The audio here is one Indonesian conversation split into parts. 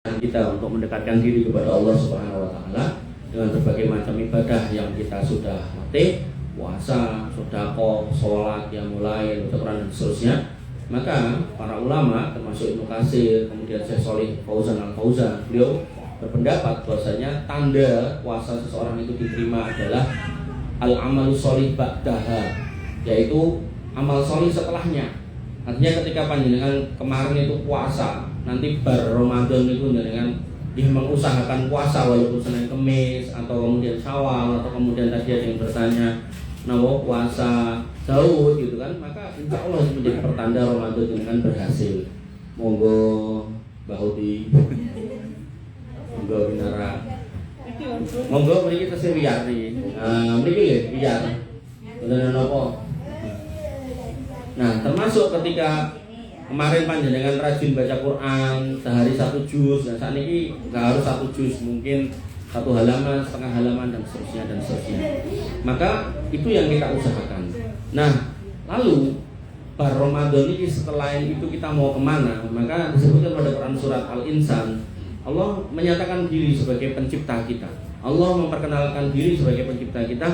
kita untuk mendekatkan diri kepada Allah Subhanahu wa taala dengan berbagai macam ibadah yang kita sudah latih, puasa, sedekah, salat, qiyamul Quran dan seterusnya. Maka para ulama termasuk Ibnu Katsir, kemudian Syekh Shalih Fauzan Al-Fauzan, beliau berpendapat bahwasanya tanda puasa seseorang itu diterima adalah al-amalu sholih ba'daha, yaitu amal sholih setelahnya. Artinya ketika panjenengan kemarin itu puasa, nanti bar Ramadan itu dengan dia mengusahakan puasa walaupun Senin Kemis atau kemudian Syawal atau kemudian tadi ada yang bertanya nawa puasa Daud gitu kan, maka insya Allah itu menjadi pertanda Ramadan dengan berhasil. Monggo Bahudi, monggo binara, monggo mriki tesih wiyar nih, mriki nggih wiyar, bener napa? Nah, termasuk ketika kemarin panjenengan rajin baca Quran sehari 1 juz, dan saat ini nggak harus 1 juz, mungkin 1 halaman, setengah halaman dan seterusnya. Maka itu yang kita usahakan. Nah, lalu bar Ramadan ini setelah itu kita mau kemana? Maka disebutkan pada Quran surat Al-Insan, Allah menyatakan diri sebagai pencipta kita. Allah memperkenalkan diri sebagai pencipta kita.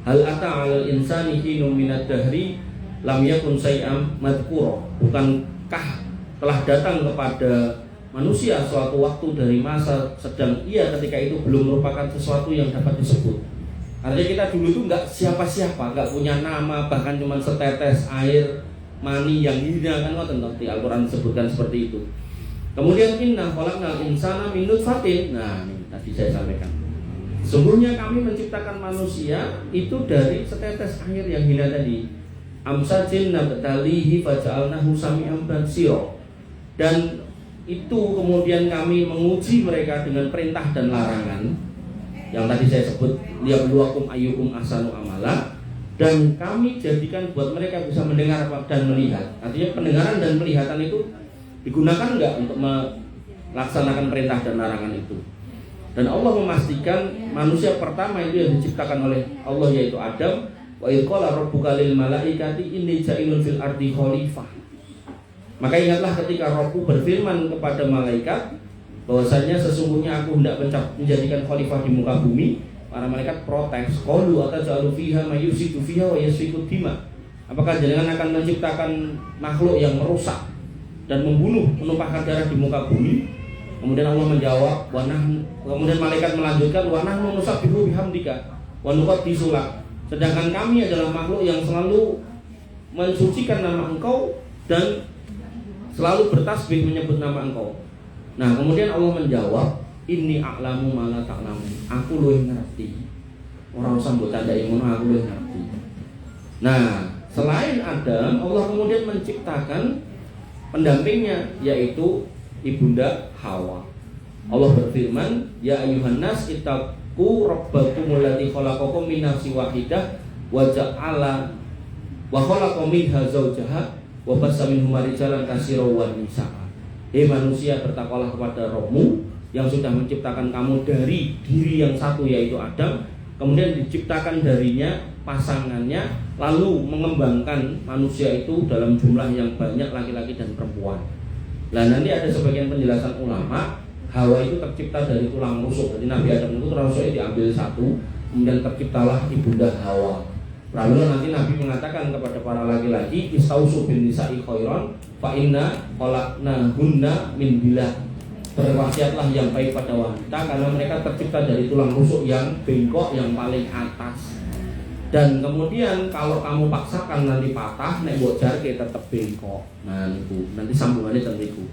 Hal ata 'alal insani hinum minad dahri lam yakun syai'am madhkura. Bukankah telah datang kepada manusia suatu waktu dari masa sedang ia ketika itu belum merupakan sesuatu yang dapat disebut. Artinya kita dulu itu nggak siapa-siapa, nggak punya nama, bahkan cuma setetes air mani yang hina kan, di Al-Quran disebutkan seperti itu. Kemudian inna khalaqnal insana min nutfatin. Nah, ini tadi saya sampaikan. Sungguhnya kami menciptakan manusia itu dari setetes air yang hina tadi. Amsajin nabtalihi faja'alnahu sami'an basira. Dan itu kemudian kami menguji mereka dengan perintah dan larangan yang tadi saya sebut, liyabluwakum ayyukum ahsanu amala, dan kami jadikan buat mereka bisa mendengar dan melihat. Artinya pendengaran dan penglihatan itu digunakan enggak untuk melaksanakan perintah dan larangan itu. Dan Allah memastikan manusia pertama itu yang diciptakan oleh Allah yaitu Adam. Wa idh qala rabbuka lil malaikati inni ja'ilun fil ardi khalifah. Maka ingatlah ketika Rabbku berfirman kepada malaikat bahwasanya sesungguhnya aku hendak menjadikan khalifah di muka bumi. Para malaikat protes, qalu ataj'alu fiha may yufsidu fiha wa yasfiku dima. Apakah jenengan akan menciptakan makhluk yang merusak dan membunuh, menumpahkan darah di muka bumi? Kemudian Allah menjawab, kemudian malaikat melanjutkan, wa nahnu nusabbihu bihamdika wa nuqaddisu lak. Sedangkan kami adalah makhluk yang selalu mensucikan nama engkau dan selalu bertasbih menyebut nama engkau. Nah, kemudian Allah menjawab, inni a'lamu ma la ta'lamu. Aku luwih ngerti. Ora usah mbok tandai ngono, aku luwih ngerti. Nah, selain Adam, Allah kemudian menciptakan pendampingnya yaitu ibunda Hawa. Allah berfirman, ya ayyuhan nas ittaqu rabbakumul ladzi khalaqakum min nafsin wahidah wa ja'ala wa khalaqa minha zawjaha wa bassa minhuma rijalan katsiran wa nisaa. Hei manusia, bertakwalah kepada Rabbmu yang sudah menciptakan kamu dari diri yang satu yaitu Adam, kemudian diciptakan darinya pasangannya, lalu mengembangkan manusia itu dalam jumlah yang banyak laki-laki dan perempuan. Nah, nanti ada sebagian penjelasan ulama, Hawa itu tercipta dari tulang rusuk. Jadi Nabi Adam itu tulang rusuknya diambil satu, kemudian terciptalah ibunda Hawa. Lalu nanti Nabi mengatakan kepada para laki-laki, istausu bin nisa'i khairan fa inna khalaqnahunna min billah. Berwasiatlah yang baik pada wanita karena mereka tercipta dari tulang rusuk yang bengkok yang paling atas. Dan kemudian kalau kamu paksakan nanti patah, nek mbok jarke tetep bengkok. Nah niku nanti sambungannya teng niku.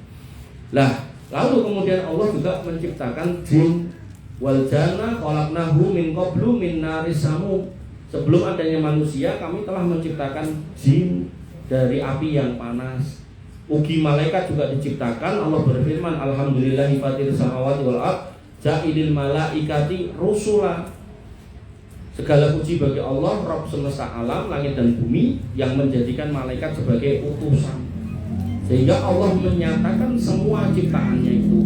Lah, lalu kemudian Allah juga menciptakan jin wal janna khalaqnahu min qablu min naris samum. Sebelum adanya manusia, kami telah menciptakan jin dari api yang panas. Ugi malaikat juga diciptakan. Allah berfirman, alhamdulillahi fatir samawati wal ard ja'ilil malaikati rusula. Segala puji bagi Allah, Rabb semesta alam, langit dan bumi, yang menjadikan malaikat sebagai utusan. Sehingga Allah menyatakan semua ciptaannya itu.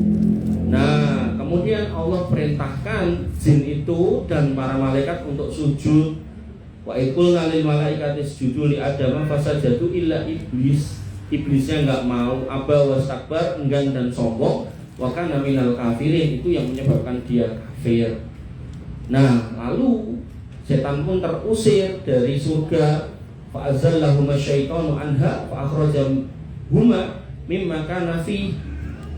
Nah, kemudian Allah perintahkan jin itu dan para malaikat untuk sujud. Wa iqulna lil malaikati isjudu li adama fasajadu illa iblis. Iblisnya enggak mau, aba wastakbar, enggan dan sombong. wa kana minal kafirin, itu yang menyebabkan dia kafir. Nah, lalu setan pun terusir dari surga, fa azallahuma syaitanu anha fa akhrajahuma mimma kana fi.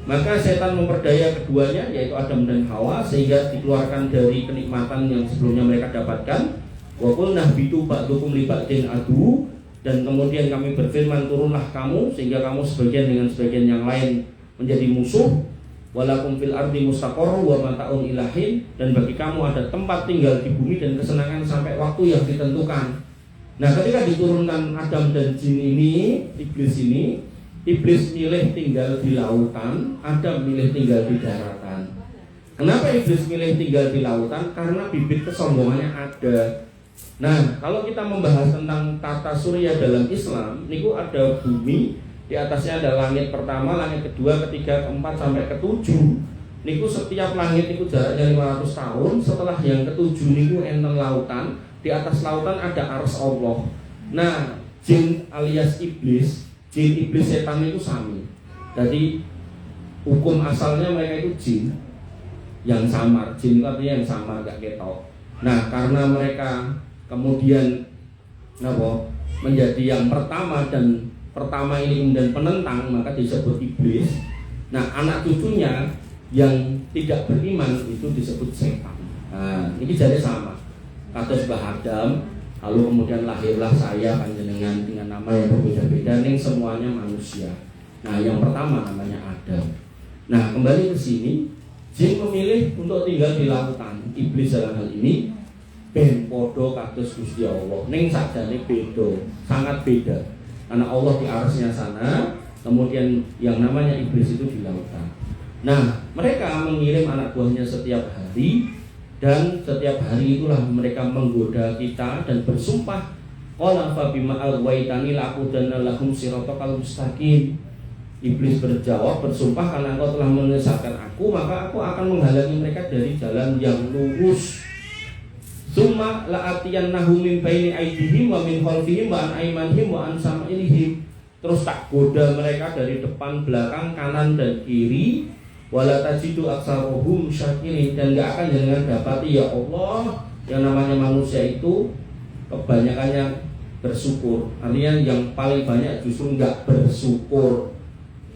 Maka setan memperdaya keduanya, yaitu Adam dan Hawa, sehingga dikeluarkan dari kenikmatan yang sebelumnya mereka dapatkan. Wa qulna bitu ba'dukum li ba'din adu, dan kemudian kami berfirman, turunlah kamu sehingga kamu sebagian dengan sebagian yang lain menjadi musuh. Walakum fil ardi mustaqarrun wa mata'un ilahin, dan bagi kamu ada tempat tinggal di bumi dan kesenangan sampai waktu yang ditentukan. Nah, ketika diturunkan Adam dan jin ini, Iblis milih tinggal di lautan, Adam milih tinggal di daratan. Kenapa Iblis milih tinggal di lautan? Karena bibit kesombongannya ada. Nah, kalau kita membahas tentang tata surya dalam Islam, niku ada bumi, di atasnya ada langit pertama, langit kedua, ketiga, keempat, sampai ketujuh. Niku setiap langit niku jaraknya 500 tahun. Setelah yang ketujuh niku enten lautan. Di atas lautan ada ars Allah. Nah, jin alias iblis, jin iblis setan itu sami. Jadi hukum asalnya mereka itu jin yang samar. Jin itu artinya yang samar, gak ketok. Nah, karena mereka kemudian menjadi yang pertama, dan pertama ini kemudian penentang, maka disebut iblis. Nah, anak cucunya yang tidak beriman itu disebut setan. Nah, ini jadi sama. Kados Mbah Adam, lalu kemudian lahirlah saya panjenengan dengan nama yang berbeda-beda, ning semuanya manusia. Nah, yang pertama namanya Adam. Nah, kembali ke sini, jin memilih untuk tinggal di lautan. Iblis dalam hal ini ben podo kados Gusti Allah. Ning sakjane beda, sangat beda. Karena Allah di arsy-Nya sana, kemudian yang namanya iblis itu di lautan. Nah, mereka mengirim anak buahnya setiap hari, dan setiap hari itulah mereka menggoda kita dan bersumpah, qala fa bima aghwaytani laqudanna lahum siratal mustaqim. Iblis berjawab, bersumpah, karena engkau telah menyesatkan aku, maka aku akan menghalangi mereka dari jalan yang lurus. Summa la'atiyannahum min baini aydihim wa min khalfihim wa an aymanihim wa an sama'ilihim. Terus tak goda mereka dari depan, belakang, kanan dan kiri. Wala tajidu aksarohum syakirin, dan gak akan jangan dapati ya Allah yang namanya manusia itu kebanyakannya bersyukur. Artinya yang paling banyak justru gak bersyukur.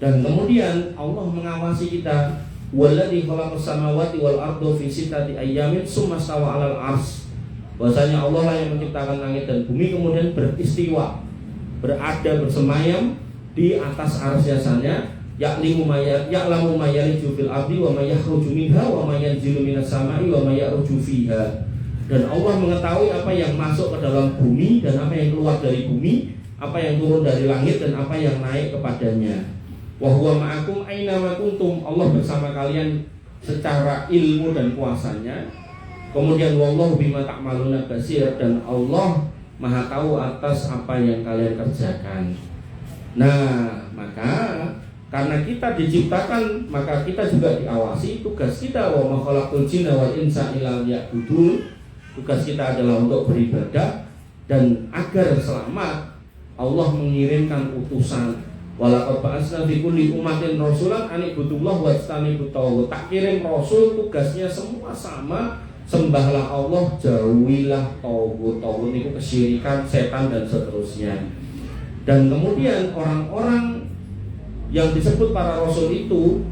Dan kemudian Allah mengawasi kita. Walladzi khalaqas samawati wal arda fi sittati ayyamin tsumma stawa 'alal 'arsy. Bahwasanya Allah lah yang menciptakan langit dan bumi, kemudian beristiwa, berada, bersemayam di atas arsy-Nya. Ya'lamu ma yaliju fil ardi wa ma yakhruju minha wa ma yanzilu minas sama'i wa ma ya'ruju fiha. Dan Allah mengetahui apa yang masuk ke dalam bumi dan apa yang keluar dari bumi, apa yang turun dari langit dan apa yang naik kepadanya. Wa huwa ma'akum aina ma kuntum. Allah bersama kalian secara ilmu dan kuasanya. Kemudian wallahu bima ta'maluna basir, dan Allah Maha tahu atas apa yang kalian kerjakan. Nah, maka karena kita diciptakan, maka kita juga diawasi. Tugas kita wa ma khalaqtul jinna wal insa illa liya'budun. Tugas kita adalah untuk beribadah, dan agar selamat Allah mengirimkan utusan. Walaqad ba'atsna fi kulli ummatin rasulan an ibudullah wajtanibut taghut. Tak kirim rasul, tugasnya semua sama, sembahlah Allah, jauhilah taghut. Taghut itu kesyirikan, setan dan seterusnya. Dan kemudian orang-orang yang disebut para rasul itu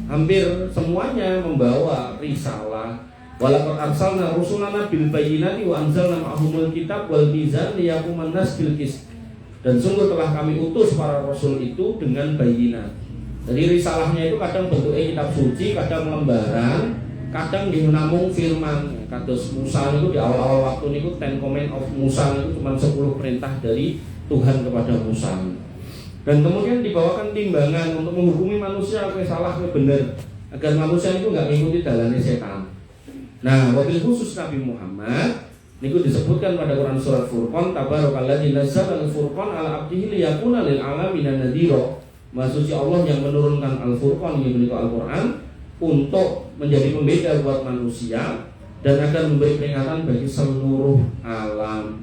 hampir semuanya membawa risalah. Walaqad arsalna rusulana bil bayyinati wa anzalna ma'ahumul kitab wal mizan liyaquman nas bil qist. Dan sungguh telah kami utus para rasul itu dengan bayyinat. Jadi risalahnya itu kadang bentuknya kitab suci, kadang lembaran, kadang namung firman. Kados Musa itu di awal-awal waktu niku 10 command of Musa itu cuma 10 perintah dari Tuhan kepada Musa. Dan kemudian dibawakan timbangan untuk menghukumi manusia, kowe salah kowe bener, agar manusia itu nggak mengikuti jalannya setan. Nah, wabil khusus Nabi Muhammad niku disebutkan pada Quran surat Furqan, tabarakalladzi nazzala al-furqan ala abdihi liyakuna lil alamin nadhira. Maksudnya Allah yang menurunkan Al-Furqan, yaitu Al-Qur'an, untuk menjadi pembeda buat manusia dan akan memberi peringatan bagi seluruh alam.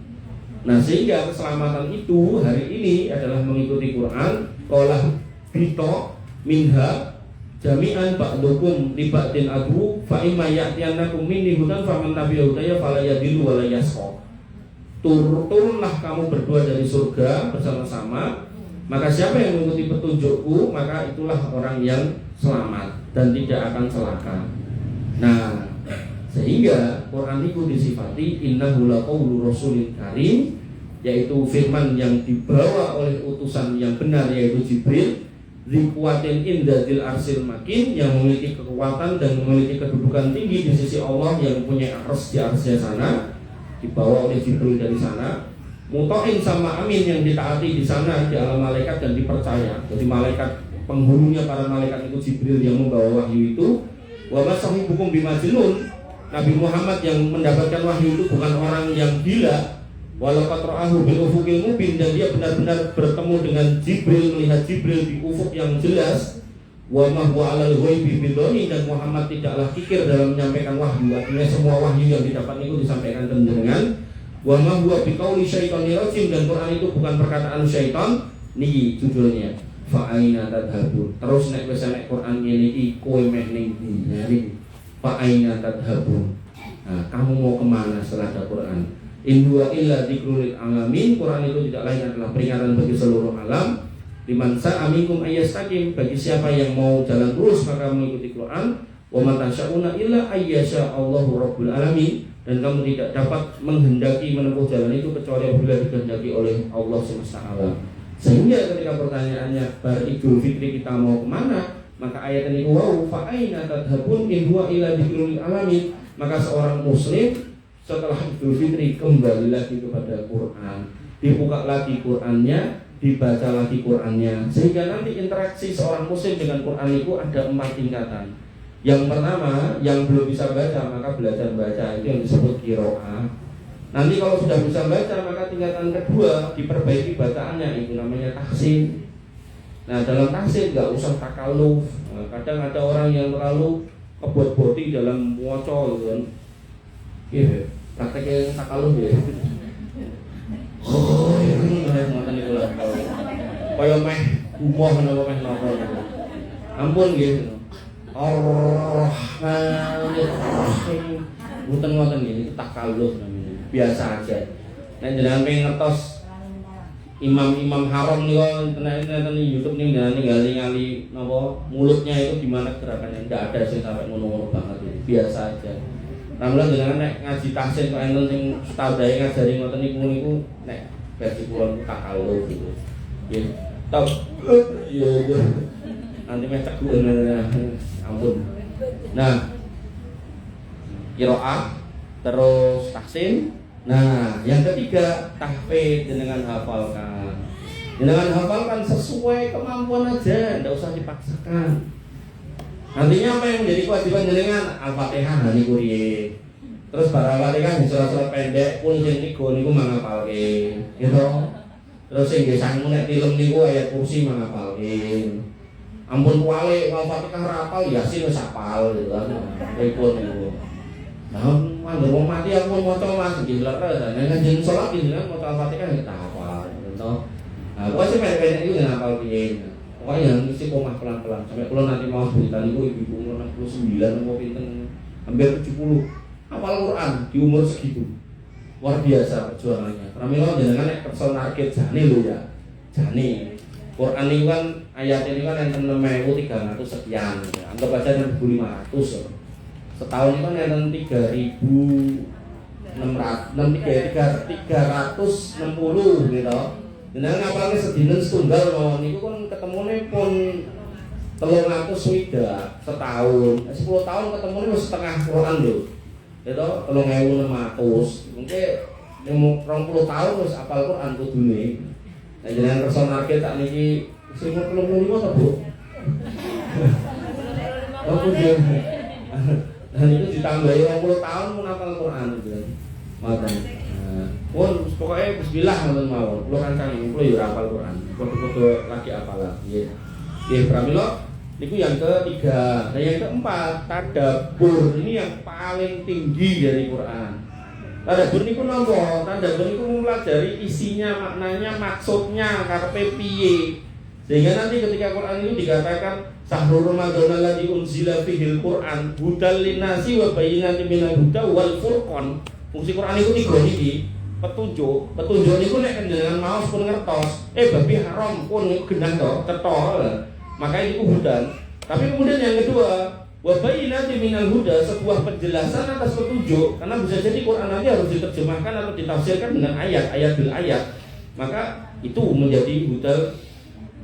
Nah, sehingga keselamatan itu hari ini adalah mengikuti Quran. Qala bito minha jami'an ba'dukum li ba'din adu fa imma ya'tiyannakum minni hudan faman tabi'a hudaya fala yadillu wa la yasqa. Turunlah kamu berdua dari surga bersama-sama, maka siapa yang mengikuti petunjukku maka itulah orang yang selamat dan tidak akan celaka. Nah, sehingga Quran itu disifati innahu laqaulu rasulin karim, yaitu firman yang dibawa oleh utusan yang benar yaitu Jibril, dzikuwatin indadil arsil makin, yang memiliki kekuatan dan memiliki kedudukan tinggi di sisi Allah yang punya ars di arsnya sana, dibawa oleh Jibril dari sana, mutoin sama amin yang ditaati di sana di alam malaikat dan dipercaya. Jadi malaikat penghulunya para malaikat itu Jibril yang membawa wahyu itu. Wa masahibukum bimajnun, Nabi Muhammad yang mendapatkan wahyu itu bukan orang yang gila. Walau qatra'ahu bil ufuqil mubin, dan dia benar-benar bertemu dengan Jibril, melihat Jibril di ufuk yang jelas. Wa ma huwa 'alal ghaibi bidhani, dan Muhammad tidaklah kikir dalam menyampaikan wahyu. Artinya semua wahyu yang didapat itu disampaikan dengan wa ma huwa biqauli syaitonir rajim, dan Quran itu bukan perkataan syaitan. Niki judulnya fa aina tadhabun. Terus nek wis nek Quran ngene iki kowe meh ning ndi? Niki fa aina tadhabun. Nah, kamu mau kemana setelah ada Quran? In huwa illa dzikrul alamin. Quran itu tidak lain adalah peringatan bagi seluruh alam. Liman sa'a minkum ayyastaqim, bagi siapa yang mau jalan lurus maka mengikuti Quran. Wa man tasyauna illa ayyasha Allahu rabbul alamin, dan kamu tidak dapat menghendaki menempuh jalan itu kecuali apabila dikehendaki oleh Allah semesta alam. Sehingga ketika pertanyaannya bar Idul Fitri kita mau kemana, maka ayat ini wa fa aina tadhabun in huwa illa dzikrul alamin. Maka seorang muslim setelah Idul Fitri kembali lagi kepada Quran, dibuka lagi Qurannya, dibaca lagi Qurannya, sehingga nanti interaksi seorang muslim dengan Quran itu ada 4 tingkatan. Yang pertama, yang belum bisa baca maka belajar baca, itu yang disebut qiraah. Nanti kalau sudah bisa baca maka tingkatan kedua diperbaiki bacaannya, itu namanya tahsin. Nah, dalam tahsin nggak usah takalluf. Nah, kadang ada orang yang terlalu kebot-boti dalam waca gitu kan. Iya, prakteknya takalluf ya. Oh, ini ngoten niku lho. Kaya meh gumoh napa meh napa gitu. Ampun nggih. Ar-Rahmanir-Rahim. Ngoten nggih, takalluf namanya. Biasa aja. Nek jenengan pengen ngertos imam-imam haram niku tenan di YouTube ning ngali napa mulutnya itu gimana gerakannya, enggak ada sing sampai ngono-ngono banget. Biasa aja. Namun jenengan nek ngaji tahsin kok enten sing ustadzae ngajari ngoten niku nek versi kula niku takalluf gitu. Nggih. Top. Iya. Nanti meh teguh ampun. Nah, qiraah terus tahsin. Nah, yang ketiga tahfidz, dengan hafalkan. Dengan hafalkan sesuai kemampuan aja, enggak usah dipaksakan. Nantinya apa yang menjadi kewajiban jenengan? Al-Fatihah niku riye. Terus para Al-Fatihah surat-surat pendek pun sing niku mangapalke. Gitu. Terus sing nggih sangu nek tilem niku ayat kursi mangapalke. Ampun wale Al-Fatihah ra hafal Yasin wis hafal gitu kan. Pripun niku. Nah, mandur wong mati aku maca Mas nggih leres. Nek jeneng salat jenengan maca Al-Fatihah nggih tak hafal. Gitu. Nah, kok sing pendek-pendek iku nggih hafal piye. Pokoknya yang isi komah pelan-pelan. Sampai kalau nanti mau cerita niku ibu umur 69 mau pinten hampir 70 hafal Quran di umur segitu. Luar biasa perjuangannya. Pramila jenengan nek kersa narget jane lho ya. Jane. Quran ini kan ayat ini kan enten 6.300 sekian. Anggap aja 1.500. Setahun itu kan enten 360 gitu. Jenengan ngapalke sedina setunggal mawon niku kan ketemune pun 300 swidak setahun. 10 tahun ketemune wis setengah Quran lho. Gitu 3.600. Mungkin 20 tahun wis hafal Quran kudune. Nah jenengan kersa narget tak niki 35 ta, Bu? Oh, kudu. Dan itu ditambahi 20 tahun pun hafal Quran gitu. Ngoten. Pun pokoknya bismillah ngoten mawon. Kula kancane kula yo hafal Quran. Foto-foto lagi hafalan. Nggih. Nggih, pramila niku yang ketiga. Nah, yang keempat, tadabbur. Ini yang paling tinggi dari Quran. Tadabbur niku napa? Tadabbur niku mempelajari isinya, maknanya, maksudnya, karepe piye. Sehingga nanti ketika Quran itu dikatakan Syahrul Ramadan alladzi unzila fihil Qur'an hudal linnasi wa bayyinatin minal huda wal furqan. Fungsi Quran itu tiga niki, petunjuk. Petunjuk niku nek jenengan maos pun ngertos, babi haram pun genah to, cetha. Maka itu hudan. Tapi kemudian yang kedua, wa bayyinatin minal huda, sebuah penjelasan atas petunjuk. Karena bisa jadi Quran nanti harus diterjemahkan atau ditafsirkan dengan ayat bil ayat. Maka itu menjadi hudal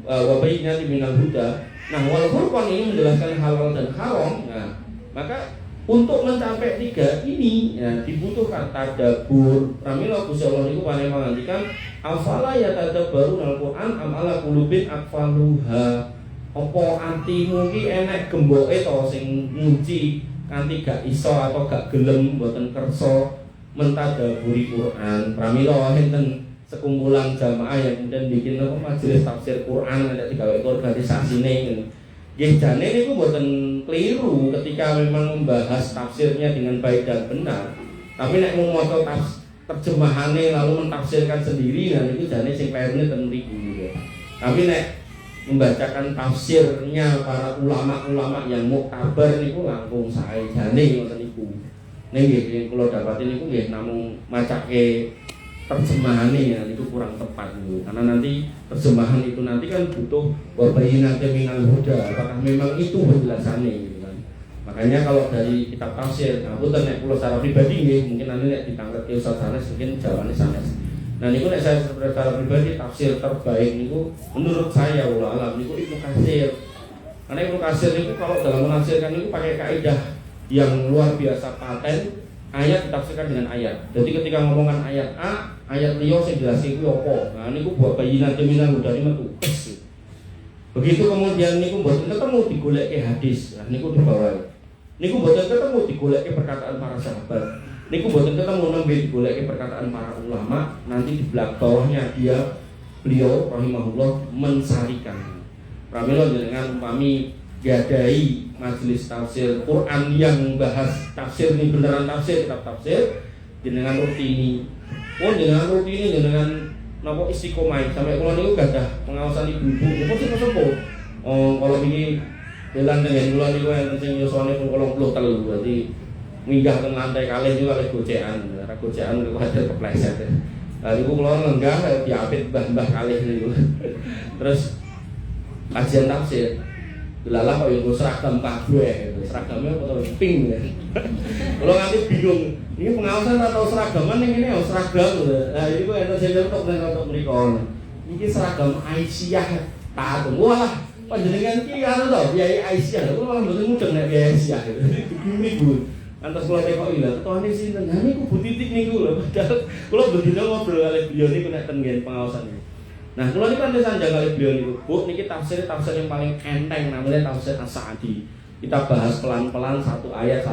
wa bayyinatin minal huda. Nah, wal furqan ini menjelaskan halal dan haram. Nah, maka untuk mencapai tiga ini ya, dibutuhkan tadabbur. Pramila Gusti Allah niku paling mengandikan afala yatadabbarun al-Qur'an am ala qulubin aqfaluha. Apa atimu ki enek gemboke to sing nguci kanthi gak iso atau gak gelem mboten kersa mentadaburi Quran. Pramila enten sekumpulan jamaah yang kemudian bikin majelis tafsir Quran ada digawe organisasine. Nggih jane niku mboten keliru ketika memang membahas tafsirnya dengan baik dan benar. Tapi nek mau maca terjemahane lalu mentafsirkan sendiri nah niku jane sing klerune ten mriku gitu. Tapi nek membacakan tafsirnya para ulama-ulama yang muktabar niku langkung sae jane ngoten niku. Ning nggih kula dapati niku nggih namung macake terjemahannya ya itu kurang tepat gitu. Karena nanti terjemahan itu nanti kan butuh wabayinatin minal huda, apakah memang itu penjelasannya gitu kan. Makanya kalau dari kitab tafsir, aku nek kula secara pribadi nggih, mungkin nanti nek ditangkep ke Ustaz Sanes mungkin jawabannya sanes. Nah niku nek saya secara pribadi tafsir terbaik niku menurut saya ulama alam niku Ibnu Katsir. Karena Ibnu Katsir niku kalau dalam menafsirkan niku pakai kaidah yang luar biasa paten. Ayat ditafsirkan dengan ayat. Jadi ketika ngomongkan ayat A, ayat liya sing jelasin kuwi apa. Nah niku buat bayyinatin minal huda metu. Begitu kemudian niku mboten ketemu digoleki hadis. Nah niku dibawa. Niku mboten ketemu digoleki perkataan para sahabat. Niku mboten ketemu nembe digoleki perkataan para ulama. Nanti di belakang bawahnya beliau rahimahullah mensarikan. Pramila jenengan umpami gadai majelis tafsir Quran yang membahas tafsir ini beneran tafsir kitab tafsir jenengan rutini jenengan napa istiqomah sampai kula niku gadah pengawasan ibu-ibu napa sing sepuh kalau ini belan dengan kula niku enten sing yuswane pun 83 berarti minggah teng lantai kalih juga oleh gocekan kok ada kepleset lha niku kula lenggah diapit mbah-mbah kalih niku terus kajian tafsir Delalah kok yang seragam kabeh gitu. Seragamnya apa to pink ya. Kalau nganti bingung, ini pengawasan atau seragaman yang ini seragam gitu. Nah, ini kok enten sing untuk mriko. Iki seragam Aisyah taat. Wah, panjenengan iki anu to, biaya Aisyah. Kok malah mboten mudeng nek biaya Aisyah gitu. Digumi Bu. Antas kula tekoki lha, ketone sinten? Nah niku Bu Titik niku lho. Padahal kula bendina ngobrol kali beliau niku nek ten ngen pengawasan niku. Nah, kalau ini kan sanjang kali beliau niku, Bu, niki tafsir yang paling enteng namanya tafsir As-Sa'di. Kita bahas pelan-pelan satu ayat,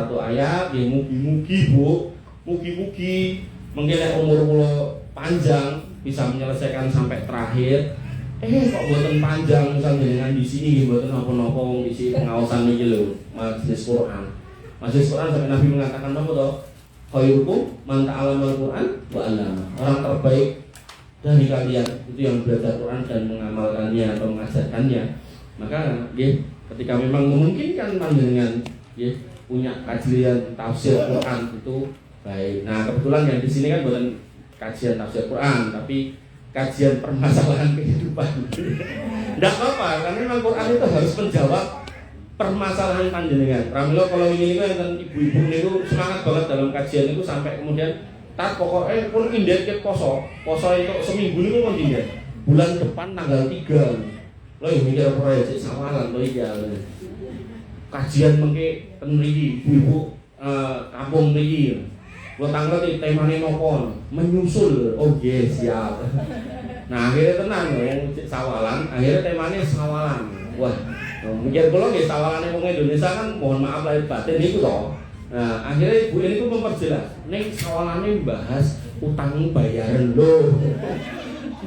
ya mugi-mugi Bu, mugi-mugi mungkin umur kula panjang bisa menyelesaikan sampai terakhir. Kok mboten panjang misalnya dengan di sini mboten napa-napa wong isi pengawasan niki lho, majelis Quran. Majelis Quran sampai Nabi mengatakan apa to? Khairukum man ta'allama al-Qur'an wa 'allama. Orang terbaik dari kalian itu yang belajar Quran dan mengamalkannya atau mengajarkannya. Maka ketika memang memungkinkan panjenengan punya kajian tafsir Quran itu baik. Nah kebetulan yang di sini kan bukan kajian tafsir Quran tapi kajian permasalahan kehidupan. Tidak apa-apa karena memang Quran itu harus menjawab permasalahan panjenengan. Pramila kalau ini kan ibu-ibu itu semangat banget dalam kajian itu sampai kemudian tak pokoknya pun indet ke poso itu seminggu ini pun indet bulan depan tanggal 3 lo yang mikir proyek sawalan lo iya kajian mengke tenriki ibu kampung niki lo tanggal di temane nopo menyusul siap nah akhirnya tenang yang sawalan akhirnya temane sawalan wah mikir kalau nggih sawalan wong Indonesia kan mohon maaf lahir batin itu toh. Nah, akhirnya ibu ini tuh memperjelas, ning sawalannya bahas utang bayaran lo.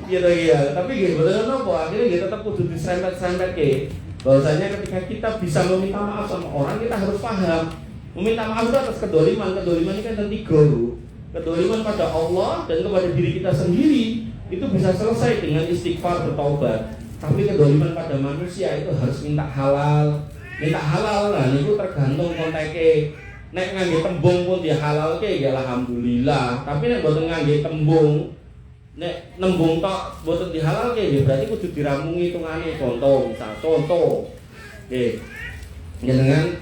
Kira-kira, tapi gitu, betul apa? Akhirnya kita tetap kudu diserempet-serempet ke. Bahwasanya ketika kita bisa meminta maaf sama orang, kita harus paham. Meminta maaf itu atas kedoliman ini kan ada 3 kedoliman pada Allah dan kepada diri kita sendiri itu bisa selesai dengan istighfar bertaubat. Tapi kedoliman pada manusia itu harus minta halal. minta halal lah niku tergantung konteke. Nek ngangge tembung pun dihalalke ya alhamdulillah. Tapi nek boten ngangge tembung, nek nembung tok boten dihalalke ya berarti kudu diramungi hitungane. Contoh, nggih. Jenengan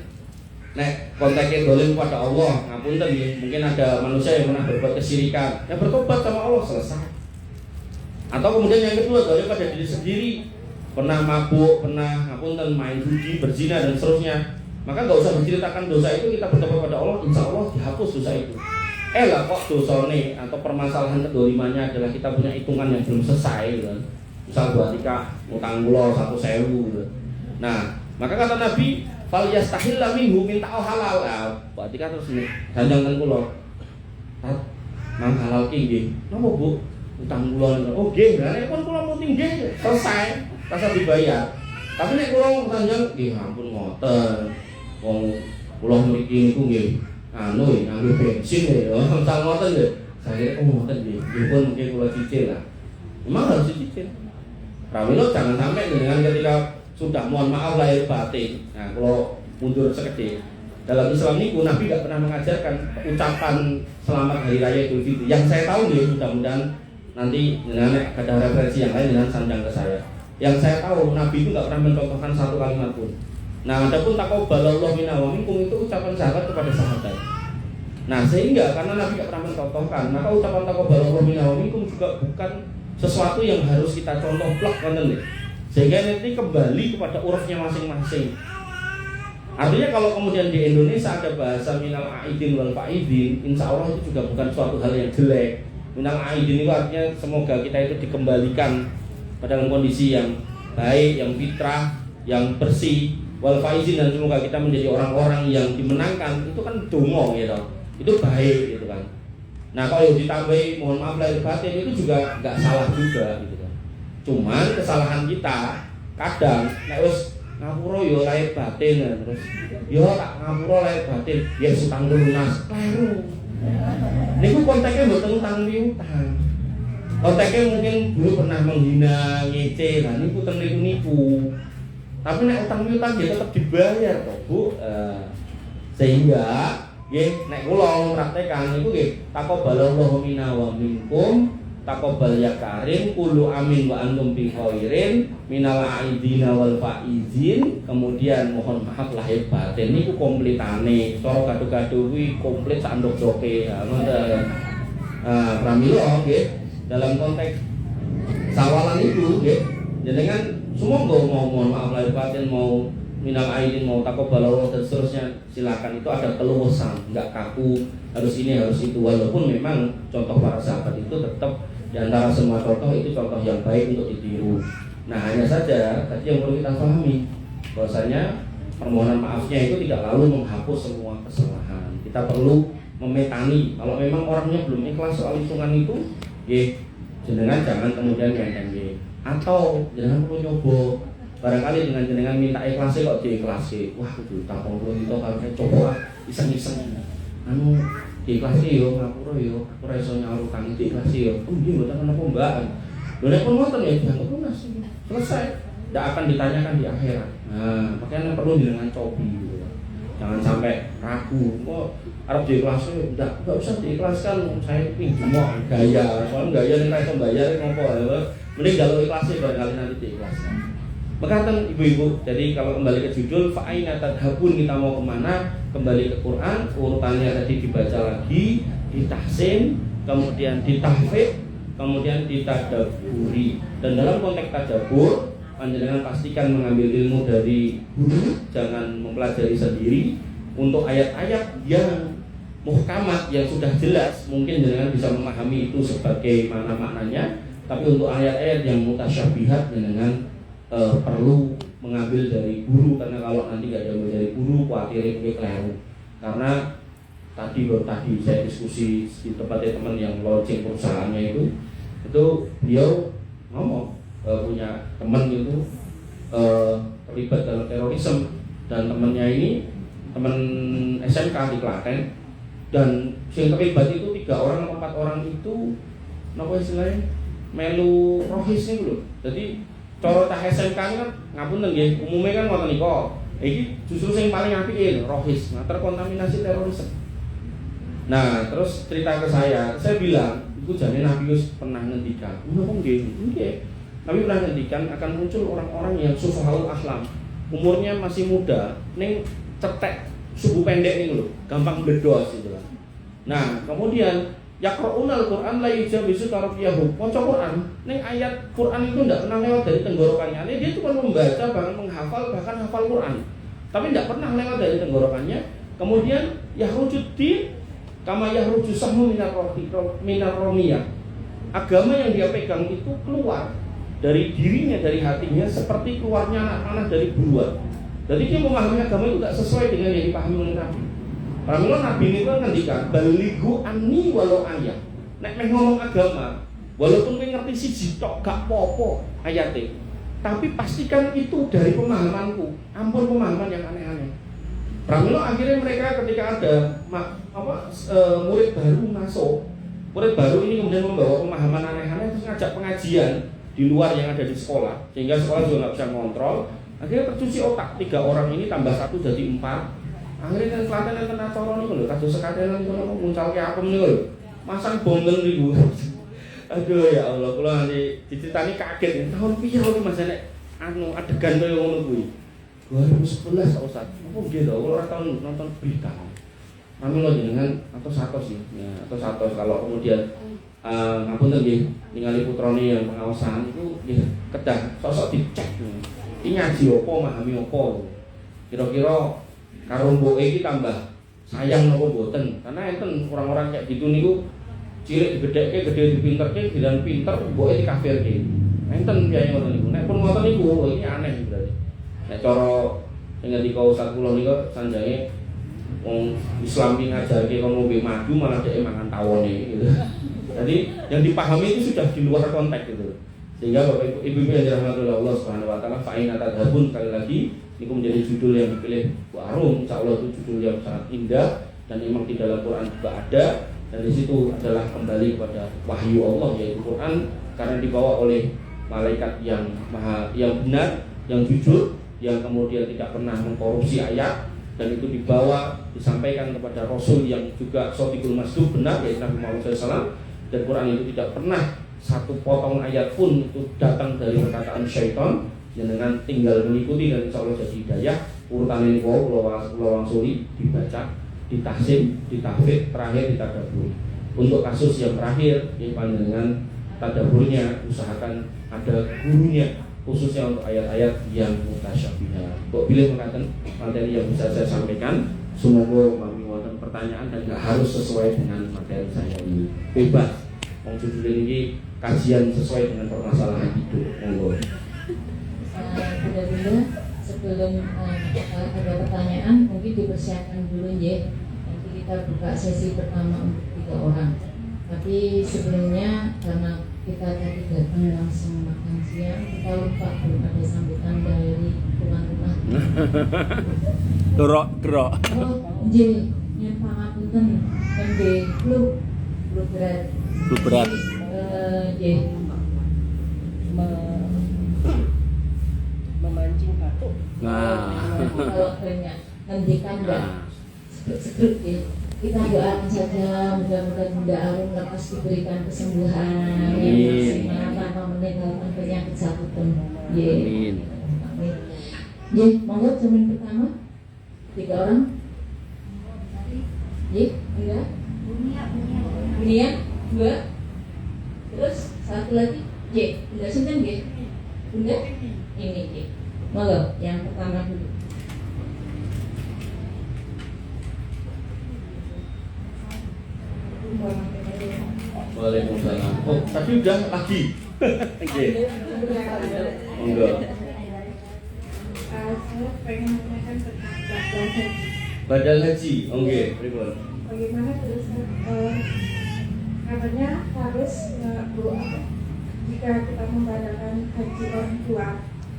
nek konteke dolim kepada Allah, ngapunten nggih, mungkin ada manusia yang pernah berbuat kesyirikan, ya bertobat sama Allah selesai. Atau kemudian yang kedua, dolim pada diri sendiri, pernah mabuk, pernah ngapunten main judi, berzina dan seterusnya, maka nggak usah menceritakan dosa itu, kita bertobat pada Allah, insya Allah dihapus dosa itu. Lah kok dosane atau permasalahan kedolimannya adalah kita punya hitungan yang belum selesai gitu. Misal buat nikah utang kula 1.000 gitu. Nah, maka kata Nabi fal yastahilla minhu minta halal. Buat nikah terus nih jangan kula. Nang halal ki nggih. Napa Bu? Utang kula. Oh nggih, nek pun kula muting nggih selesai, rasa dibayar. Tapi nek kula sanjang nggih ampun ngoten. Wong kula mriki niku nggih nganggo bensin ya. Misal ngoten lho. Saya ngoten nggih. Pun mungkin kula cicil lah. Memang harus dicicil. Pramila jangan sampai dengan ketika sudah mohon maaf lahir batin. Nah, kalau mundur sekedhik. Dalam Islam ini Nabi tidak pernah mengajarkan ucapan selamat hari raya Idul Fitri. Yang saya tahu nih, mudah-mudahan nanti dengan ada referensi yang lain dengan sandang ke saya. Yang saya tahu Nabi itu tidak pernah mencontohkan satu kalimat pun. Nah, adapun taqabbalallahu minna wa minkum itu ucapan sahabat kepada sahabat. Nah, sehingga karena Nabi tidak pernah mencontohkan, maka ucapan taqabbalallahu minna wa minkum juga bukan sesuatu yang harus kita contoh plak konten. Sehingga nanti kembali kepada urufnya masing-masing. Artinya kalau kemudian di Indonesia ada bahasa minal aidin wal faidin, insya Allah itu juga bukan suatu hal yang jelek. Minal aidin itu artinya semoga kita itu dikembalikan pada kondisi yang baik, yang fitrah, yang bersih. Wal faidin, dan semoga kita menjadi orang-orang yang dimenangkan. Itu kan dongo gitu. Itu baik gitu kan. Nah kalau ditambahi mohon maaf lahir batin itu juga nggak salah juga gitu kan. Cuman kesalahan kita kadang nek wis ngapura yo lahir batin terus yo tak ngapura lahir batin ya utang lunas kleru. Niku konteknya mboten utang piutang. Konteknya mungkin dulu pernah menghina, ngece, nah niku nipu. Tapi nek utang piutang ya tetap dibayar toh, Bu. Sehingga nggih nek kula praktekan niku nggih taqabbalallahu minna wa minkum taqabbal ya karim kullu amin wa antum bi khairin minal aidina wal faizin, kemudian mohon maaf lahir batin niku komplitane cara gaduh-gaduh kuwi komplit sak ndok joke ngoten. Pramila nggih dalam konteks sawalan itu nggih jenengan sumangga mau mohon maaf lahir batin mau minal aidin mau taqabbalallahu dan seterusnya silakan, itu ada keluasan, enggak kaku harus ini harus itu, walaupun memang contoh para sahabat itu tetap di antara semua contoh itu contoh yang baik untuk ditiru. Nah hanya saja tadi yang perlu kita pahami bahwasanya permohonan maafnya itu tidak lalu menghapus semua kesalahan. Kita perlu memetani kalau memang orangnya belum ikhlas soal hitungan itu, jenengan jangan kemudian ngenteng, atau jangan perlu nyoba. Barangkali dengan jenengan minta ikhlasnya kok diikhlasi, wah kudu tapong kulo itu kalau coba iseng-iseng anu diikhlasi yo ngapura yo aku ora iso nyaur utang diikhlasi yo. Oh nggih mboten menapa Mbak. Lho nek pun ngoten ya dianggap lunas. Selesai. Tidak akan ditanyakan di akhirat. Nah, makanya perlu dengan cobi gitu. Jangan sampai ragu, kok arep diikhlasi enggak usah diikhlaskan, saya pinjam gaya. Soalnya gaya nek ora iso bayar ngopo. Mending kalau ikhlasi barangkali nanti diikhlaskan. Berkatan ibu-ibu, jadi kalau kembali ke judul fa'aina tadhabun, kita mau kemana? Kembali ke Quran, urutannya tadi dibaca lagi, ditahsin, kemudian ditahfidz, kemudian ditadaburi. Dan dalam konteks tadabur, panjenengan pastikan mengambil ilmu dari guru, jangan mempelajari sendiri. Untuk ayat-ayat yang muhkamat yang sudah jelas, mungkin jenengan bisa memahami itu sebagai mana maknanya. Tapi untuk ayat-ayat yang mutasyabihat, jenengan perlu mengambil dari guru, karena kalau nanti nggak diambil dari guru khawatir itu keliru. Karena tadi saya diskusi di tempatnya teman yang launching perusahaannya itu beliau ngomong punya teman itu terlibat dalam terorisme, dan temannya ini teman SMK di Klaten, dan yang terlibat itu 3 orang atau 4 orang itu apa istilahnya melu rohis nih loh. Jadi cara cah SMK kan ngapunten nggih, umume kan ngoten niku. Ini justru yang paling apik rohis, nah terkontaminasi terorisme. Nah, terus cerita ke saya bilang, itu jadi Nabi pernah ngendikan, nggih. Nabi pernah ngendikan akan muncul orang-orang yang sufahaul ahlam, umurnya masih muda, ning cetek suku pendek nih lho, gampang bledos gitu lah. Nah, kemudian yaqra'unal Qur'an la yujawizu tarafiyahu. Maca Qur'an, ning ayat Qur'an itu enggak pernah lewat dari tenggorokannya. Dia cuma membaca, bahkan menghafal, bahkan hafal Qur'an. Tapi enggak pernah lewat dari tenggorokannya. Kemudian yahrujuddin kama yahruju sahmu minar romiyah. Agama yang dia pegang itu keluar dari dirinya, dari hatinya seperti keluarnya anak panah dari buruan. Jadi dia memahami agama itu enggak sesuai dengan yang dipahami oleh Nabi. Pramila Nabi itu kan ngendikan baligu anni walau ayat. Nek meh ngomong agama, walaupun kowe ngerti siji tok gak apa-apa ayate. Tapi pastikan itu dari pemahamanku. Ampun pemahaman yang aneh-aneh. Pramila akhirnya mereka ketika ada murid baru masuk, murid baru ini kemudian membawa pemahaman aneh-aneh terus ngajak pengajian di luar yang ada di sekolah, sehingga sekolah juga nggak bisa ngontrol. Akhirnya tercuci otak, 3 orang ini tambah 1 jadi 4. Akhirnya kan Klaten yang kena coro nih lho, kados sekatenan niku muncalke apem niku lho. Masang bombel niku. Aduh ya Allah, kula nanti diceritani kaget. Tahun piye lho Mas nek adegan kaya ngono kuwi. 2011 Ustaz. Apa nggih to, ora tau nonton berita. Kami lho jenengan atau sih. Ya, atau kalau kemudian ngapunten nggih, ningali putrane yang pengawasan itu nggih kedah sosok dicek. Ini ngaji apa, memahami apa. Kira-kira karo mboke iki tambah sayang napa mboten? Karena enten orang-orang kayak gitu niku cilik digedhekke, gede dipinterke, giliran pinter mboke dikafirke. Enten piye ngoten niku. Nek pun ngoten niku iki aneh berarti. Nek cara sing ngendika Ustaz kula niku sanjange wong Islam iki ngajarke kon ngombe madu malah dhek mangan tawone gitu. Jadi yang dipahami itu sudah di luar konteks gitu. Sehingga Bapak Ibu yang dirahmati Allah Subhanahu wa taala fa in tadhabun sekali lagi ini menjadi judul yang dipilih Bu Arum, insya Allah itu judul yang sangat indah dan memang di dalam Quran juga ada, dan di situ adalah kembali kepada wahyu Allah yaitu Quran, karena dibawa oleh malaikat yang benar, yang jujur, yang kemudian tidak pernah mengkorupsi ayat, dan itu dibawa disampaikan kepada Rasul yang juga Shadiqul Masduq benar yaitu Nabi Muhammad SAW, dan Quran itu tidak pernah satu potong ayat pun itu datang dari perkataan syaitan. Dengan tinggal mengikuti dan insya Allah jadi hidayah. Urutan ini pulau wangsuli dibaca, ditahsin, ditahfidz, terakhir ditadabur. Untuk kasus yang terakhir yang panjenengan tadaburnya usahakan ada gurunya, khususnya untuk ayat-ayat yang mutasyabihah. Kok pilih mengatakan materi yang bisa saya sampaikan. Semoga kami wonten pertanyaan dan nggak harus sesuai dengan materi saya ini. Bebas. Wong judul ini kajian sesuai dengan permasalahan hidup. Monggo. Benar-benar sebelum ada pertanyaan mungkin dipersiapkan dulu ya. Nanti kita buka sesi pertama untuk 3 orang. Tapi sebelumnya karena kita tadi datang langsung makan siang, kita lupa belum ada sambutan dari tuan rumah. Gerok. Oh, nggih, yen pangapunten nembe flu berat. Nggih. Memancing batuk. Kalau banyak ngendikan segruk ya. Kita doakan saja mudah-mudahan Bunda Arum lekas diberikan kesembuhan yang maksimal tanpa meninggalkan penyakit satupun. Amin. Monggo jamin pertama 3 orang. Enggak. Bunia 2. Terus 1 lagi. Bunda sinten nggih? Bunda ini. Monggo yang pertama dulu. Waalaikumsalam. Oh, tapi udah lagi. Oke. Monggo. Saya pengen menanyakan tentang Badal haji. Oke, pripun? bagaimana terus katanya harus jika kita membadalkan haji orang tua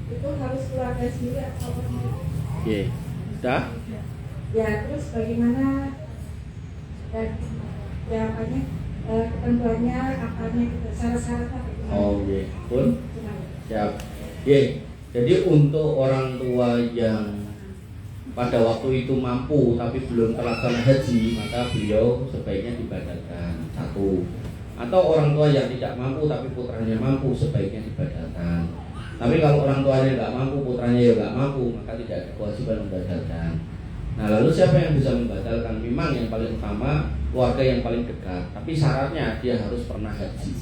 itu harus keluarga sendiri atau orang tua? Oke. Dah? Ya, terus bagaimana dan ya apanya ketentuannya apanya gitu, syarat-syaratnya bagaimana? Oh, oke. Pun siap. Oke. Jadi untuk orang tua yang pada waktu itu mampu tapi belum terlaksana haji, maka beliau sebaiknya dibadalkan. Satu. Atau orang tua yang tidak mampu tapi putranya mampu, sebaiknya dibadalkan. Tapi kalau orang tuanya nggak mampu, putranya ya nggak mampu, maka tidak ada kewajiban membadalkan. Nah, lalu siapa yang bisa membatalkan? Memang yang paling utama keluarga yang paling dekat, tapi syaratnya dia harus pernah haji.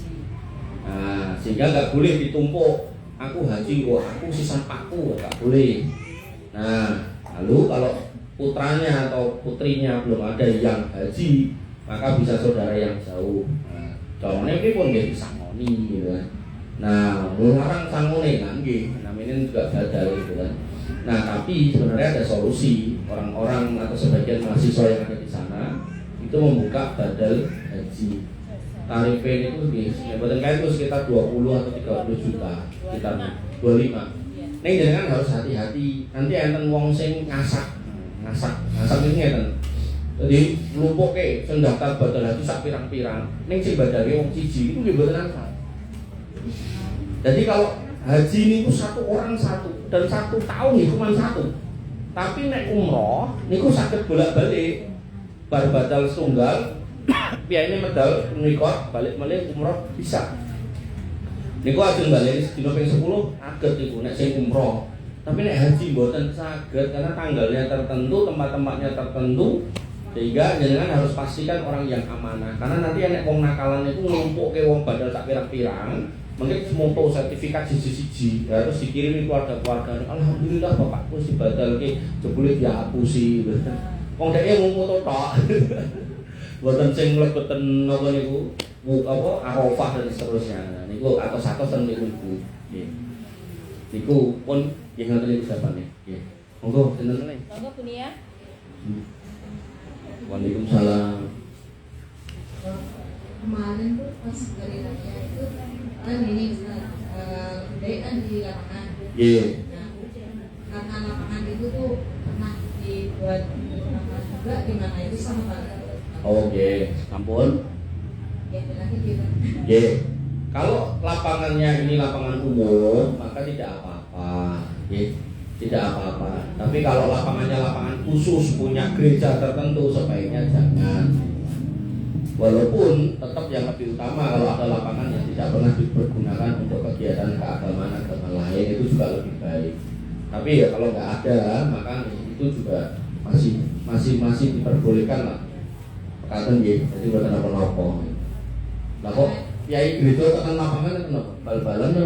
Nah, sehingga nggak boleh ditumpuk, aku haji kok, aku sisa paku, nggak boleh. Nah, lalu kalau putranya atau putrinya belum ada yang haji, maka bisa saudara yang jauh. Nah, contohnya ini pun nggak disangoni gitu kan. Nah, melarang sangone kan nggih, namanya juga badal gitu kan. Nah, tapi sebenarnya ada solusi. Orang-orang atau sebagian mahasiswa yang ada di sana itu membuka badal haji. Tarifnya itu sebetulnya kan itu sekitar 20 atau 30 juta, sekitar 25. Ning jenengan harus hati-hati. Nanti enten wong sing ngasak ini ngeten. Jadi lumpuke sing daftar badal haji sak pirang-pirang. Ning sing badale wong siji iku nggih mboten angka. Jadi kalau haji ini satu orang satu dan 1 tahun itu cuma satu. Tapi nek umroh niku saged bolak-balik. Bar badal tunggal piyane medal menika balik malih umroh bisa. Niku ajeng balik dina ping 10 aget niku nek sing umroh. Tapi nek haji mboten saged karena tanggalnya tertentu, tempat-tempatnya tertentu. Sehingga jenengan harus pastikan orang yang amanah. Karena nanti nek wong nakalan itu nglumpukke wong badal sak pirang-pirang, mungkin semoto sertifikat siji-siji harus dikirimi keluarga-keluarga. Alhamdulillah bapakku si badal ki jebule dihapusi. Wong dhek ngumpul tok. Mboten sing mlebeten napa niku apa Arafah dan seterusnya. Niku atos-atos niku niku. Nggih. Niku pun nggih ngoten niku sapane. Nggih. Monggo sinten neh? Monggo Bunia. Waalaikumsalam. Kemarin tuh pas hari raya itu kan ini gede kan di lapangan. Iya. Nah, karena lapangan itu tuh pernah dibuat juga di mana itu sama Pak. Oke, ampun. Ya, lagi gitu. Oke. Kalau lapangannya ini lapangan umum, maka tidak apa-apa. Oke. Tidak apa-apa. Tapi kalau lapangannya lapangan khusus punya gereja tertentu, sebaiknya jangan. Walaupun tetap yang lebih utama kalau ada lapangan yang tidak pernah dipergunakan untuk kegiatan keagamaan agama lain, itu juga lebih baik. Tapi ya kalau nggak ada, maka itu juga masih diperbolehkan lah. Kata dia, jadi buat apa-apa. Lah kok kiai gereja tekan lapangan itu kenapa? Bal-balan ya.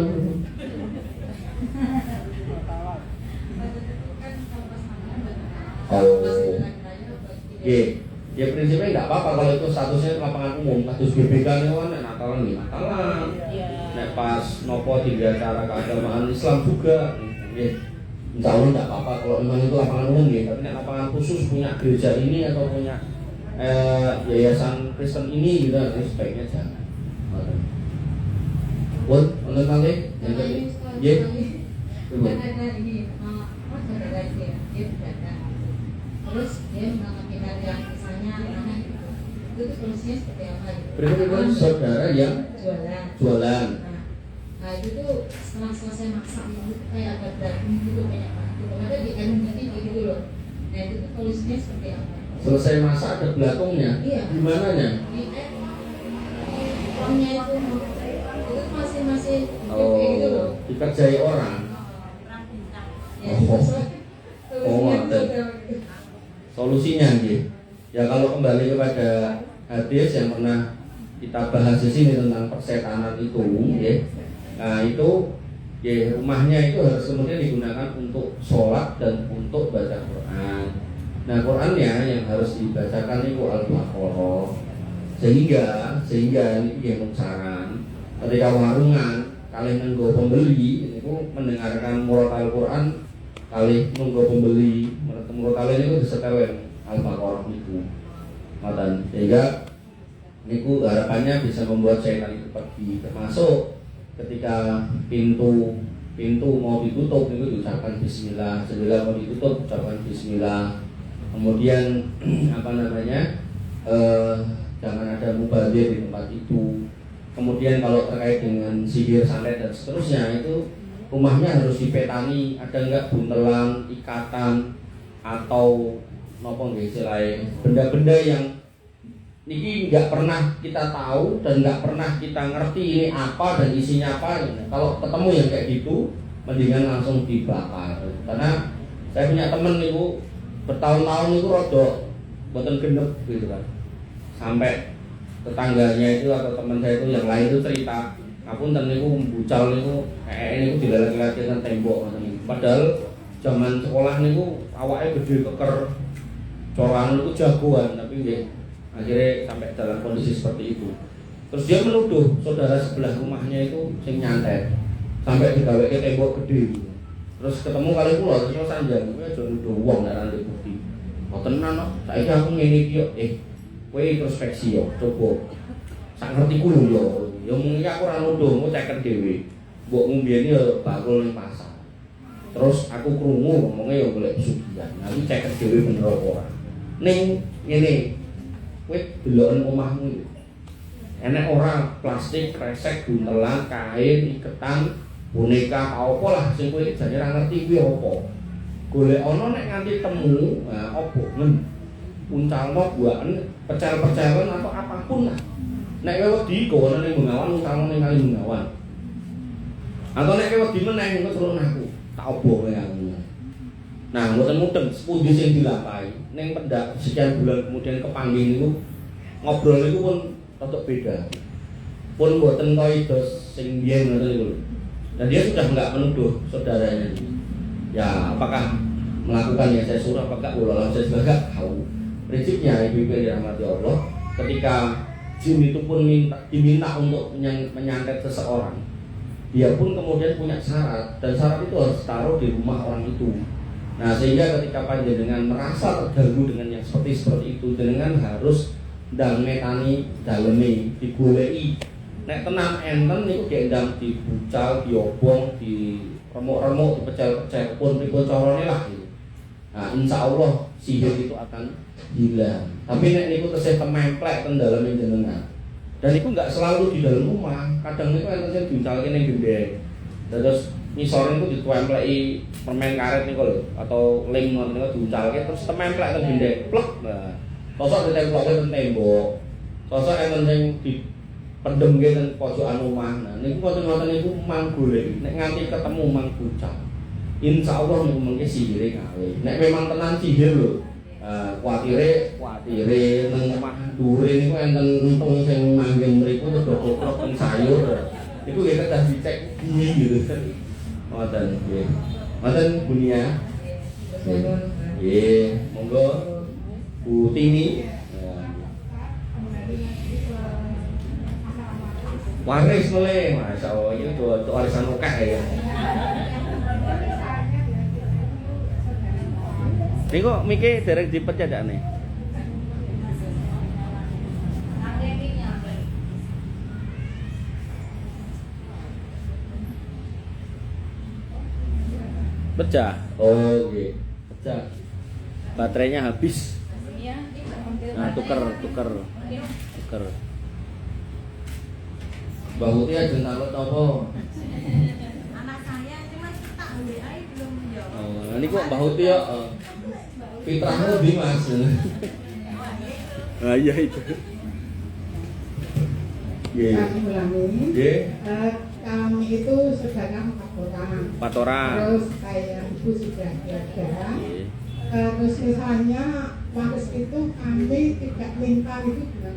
Oh, ya prinsipnya nggak apa-apa kalau itu statusnya lapangan umum. Kasus GBK nih kan Natalan nih Natalan. Nek pas nopo tiga acara keagamaan Islam juga. Insya Allah nggak apa-apa kalau memang itu lapangan umum ya. Tapi nek lapangan khusus punya gereja ini atau punya yayasan Kristen ini gitu, sebaiknya jangan. Pun untuk kali yang tadi, ya. Ada ini saudara dia berada. Terus dia mengambil yang misalnya mana itu solusinya seperti apa? Berikutnya saudara yang jualan. Nah itu tuh setelah selesai masak itu kayak ada daging gitu banyak banget. Ada di kandung gitu loh. Nah itu tuh solusinya seperti apa? Selesai masak ada belakangnya. Iya. Di mananya? Di formnya itu masih gitu loh. Dikerjai orang. Ya, Solusinya gitu. Ya kalau kembali kepada hadis yang pernah kita bahas di sini tentang persetanan itu, ya. Nah itu, ya rumahnya itu harus kemudian digunakan untuk sholat dan untuk baca Quran. Nah Qurannya yang harus dibacakan itu Al-Baqarah. Sehingga ini yang saran ketika warungan kalian nunggu pembeli itu mendengarkan murotal Quran, kali nunggu pembeli murotal ini disetelin Al-Baqarah itu, matan sehingga niku harapannya bisa membuat syaitan itu pergi. Termasuk ketika pintu mau ditutup itu diucapkan Bismillah, jendela mau ditutup ucapkan Bismillah. Kemudian jangan ada mubazir di tempat itu. Kemudian kalau terkait dengan sihir, santet dan seterusnya itu rumahnya harus dipetani, ada enggak buntelan, ikatan atau nopo nggih istilahnya benda-benda yang niki nggak pernah kita tahu dan nggak pernah kita ngerti ini apa dan isinya apa. Kalau ketemu yang kayak gitu, mendingan langsung dibakar. Karena saya punya temen niku bertahun-tahun niku rodok boten genep gitu kan. Sampai tetangganya itu atau teman saya itu yang lain itu cerita, ngapunten niku bucal niku niku dilalek-lalek nang tembok ngoten niku. Padahal zaman sekolah niku awake gede keker, coran niku jagoan, tapi nggih akhirnya sampai dalam kondisi seperti itu. Terus dia menuduh saudara sebelah rumahnya itu sing nyantet sampai digaweke tembok gede gitu. Terus ketemu kali kula terus sanjang, kowe aja nuduh wong nek nanti bukti. Kok tenan kok, saiki aku ngene iki yo, kowe introspeksi yo, coba. Sak ngertiku lho yo. Ya mung iki aku ora nuduh, mau ceket dhewe. Mbok ngombe yo bakul ning pasar. Terus aku krungu ngomongnya yo golek pesugihan. Nah, iki ceket dhewe bener apa ora. Ning ngene, kowe deloken omahmu iki. Enek ora plastik, kresek, buntelan, kain, iketan, boneka, apa lah sing kowe iki jane ora ngerti kuwi apa. Golek ana nek nganti temu, nah apa men uncalno buaken, pecel-pecelan atau apapun lah. Nek kowe wedi gowo ning Bengawan uncalno ning kali Bengawan. Atau nek kowe wedi meneh engko turun aku, tak oboh kowe aku. Nah, mboten mudeng sepundi sing dilampahi. Ning pendak sekian bulan kemudian kepanggih niku ngobrol niku pun rada beda. Pun mboten kaidos sing biyen ngoten niku. Dan dia sudah enggak menuduh saudaranya ini. Ya, apakah melakukan yang saya suruh apakah ulah saya juga enggak tahu. Prinsipnya ibu-ibu yang dirahmati Allah, ketika jin itu pun diminta untuk menyantet seseorang, dia pun kemudian punya syarat dan syarat itu harus taruh di rumah orang itu. Nah, sehingga ketika panjenengan merasa terganggu dengan yang seperti itu, jenengan harus ndang metani daleme digoleki. Nek tenan enten niku gendang dibucal, diobong, diremuk-remuk, dipecel-pecel pun pripun carane lah gitu. Nah, insyaallah sihir itu akan hilang. Tapi nek niku tesih tememplek ten daleme jenengan. Dan itu enggak selalu di dalam rumah. Kadang niku enten sing diuncalke ning gendeng. Terus ngisore niku ditempleki permen karet niku lho atau lem ngoten niku diuncalke terus tememplek ten gendeng. Plek. Nah, sosok ditemplokke ten tembok. Sosok enten sing dipendemke ten pojokan omah. Nah, niku ngoten-ngoten niku mang golek. Nek nganti ketemu mang bucal. Insyaallah niku mengke sihire kawe. Nek memang tenan sihir lho. Kuatire nang omah dure niku enten entung sing manggen mriku terus dokokrok teng sayur. Iku nggih kedah dicek bumi gitu kan. Ngoten nggih. Ngoten Bunia. Nggih, monggo Bu Tini. Waris mulai, masyaallah ini tuh warisan akeh ya. Ini kok mikir derek dipecah dak nih. Pecah. Oh, nggih. Pecah. Baterainya habis. Nah, tuker. Mbak Uti aja takut apa? Anak saya cuma tak WA belum menjawab. Oh, ini kok Mbak Uti ya fitrahmu di Mas. Ah iya itu. Nggih. Nggih. Kami itu saudara 4 orang. 4 orang. Terus saya ibu sudah tiada. Terus misalnya waris itu kami tidak minta itu juga.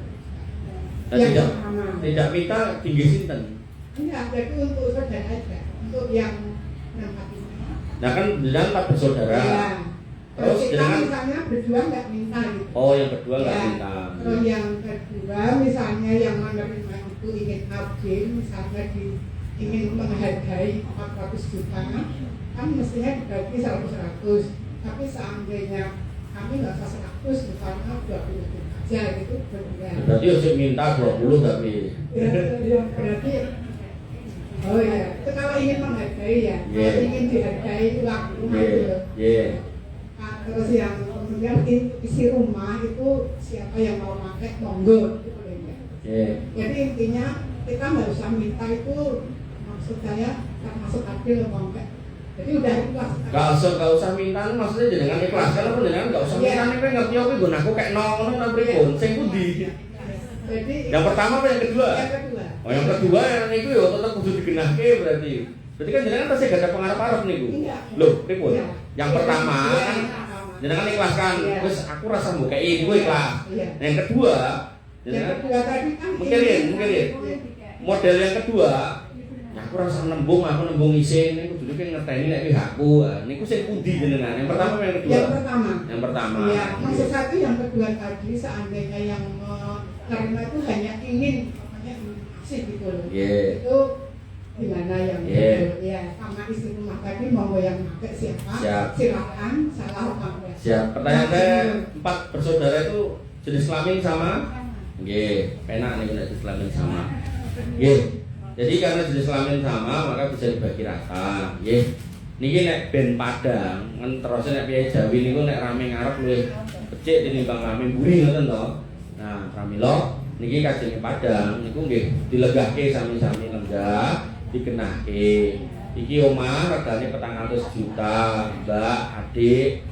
Tidak minta tinggi sinten. Enggak, jadi untuk saudara aja, untuk yang menempati. Nah kan bilang 4 bersaudara. Ya. Terus kita dengan misalnya berdua nggak minta gitu. oh yang berdua nggak Ya. minta. Terus yang kedua misalnya yang menerima itu ingin upgrade, misalnya ingin menghargai 400 juta, kan mestinya dibagi 100. Tapi seandainya kami nggak usah 100, misalnya 20 juta aja gitu berdua. Berarti harus minta 20 tapi. Ya, berarti oh ya, itu kalau ingin menghargai ya, kalau ingin dihargai itu waktu gitu. Nah, terus yang kemudian isi rumah itu siapa yang mau pakai monggo gitu ya. Jadi intinya kita nggak usah minta itu, maksud saya termasuk adil apa enggak. Jadi udah ikhlas. Gak usah minta, maksudnya jenengan ikhlaskan apa jenengan gak usah minta nih, ngerti aku gue aku kayak nong nang pripun, sing pundi. Jadi Yang pertama apa yang kedua? Yang kedua. Oh yang kedua yang itu ya tetap kudu digenahke berarti. Berarti kan jenengan pasti gak ada pengarep-arep niku. Iya. Loh, pripun? Iya. Yang pertama Iya, kan sama. jenengan ikhlaskan, Iya. terus aku rasa mbokei gue ikhlas. Iya. Yang kedua, Yang jenengan kedua tadi kan mungkin model yang kedua, ya aku rasa nembung isin, ini kudu kan ngerteni nek pihakku. Niku sing pundi jenengan? Yang pertama apa yang kedua? Yang pertama. Yang pertama. Iya, maksud satu yang kedua tadi seandainya yang menerima itu hanya ingin kasih gitu loh. Iya. Itu gimana yang Iya. ya sama istri rumah tadi mau yang pakai siapa? Siap. Silakan, salah apa enggak? Siap. Pertanyaannya 4 bersaudara itu jenis kelamin sama? Nggih, penak nih jenis kelamin sama. Nggih. Jadi karena jenis kelamin sama maka bisa dibagi rata. Nggih. Niki nek ben Padang, kan terus nek piye Jawi niku nek rame ngarep luwih becik tinimbang rame mburi ngoten to. Nah, pramila niki kajenge Padang niku nggih dilegahke sami-sami lenggah, dikenahke. Iki omah regane 400 juta, Mbak, Adik.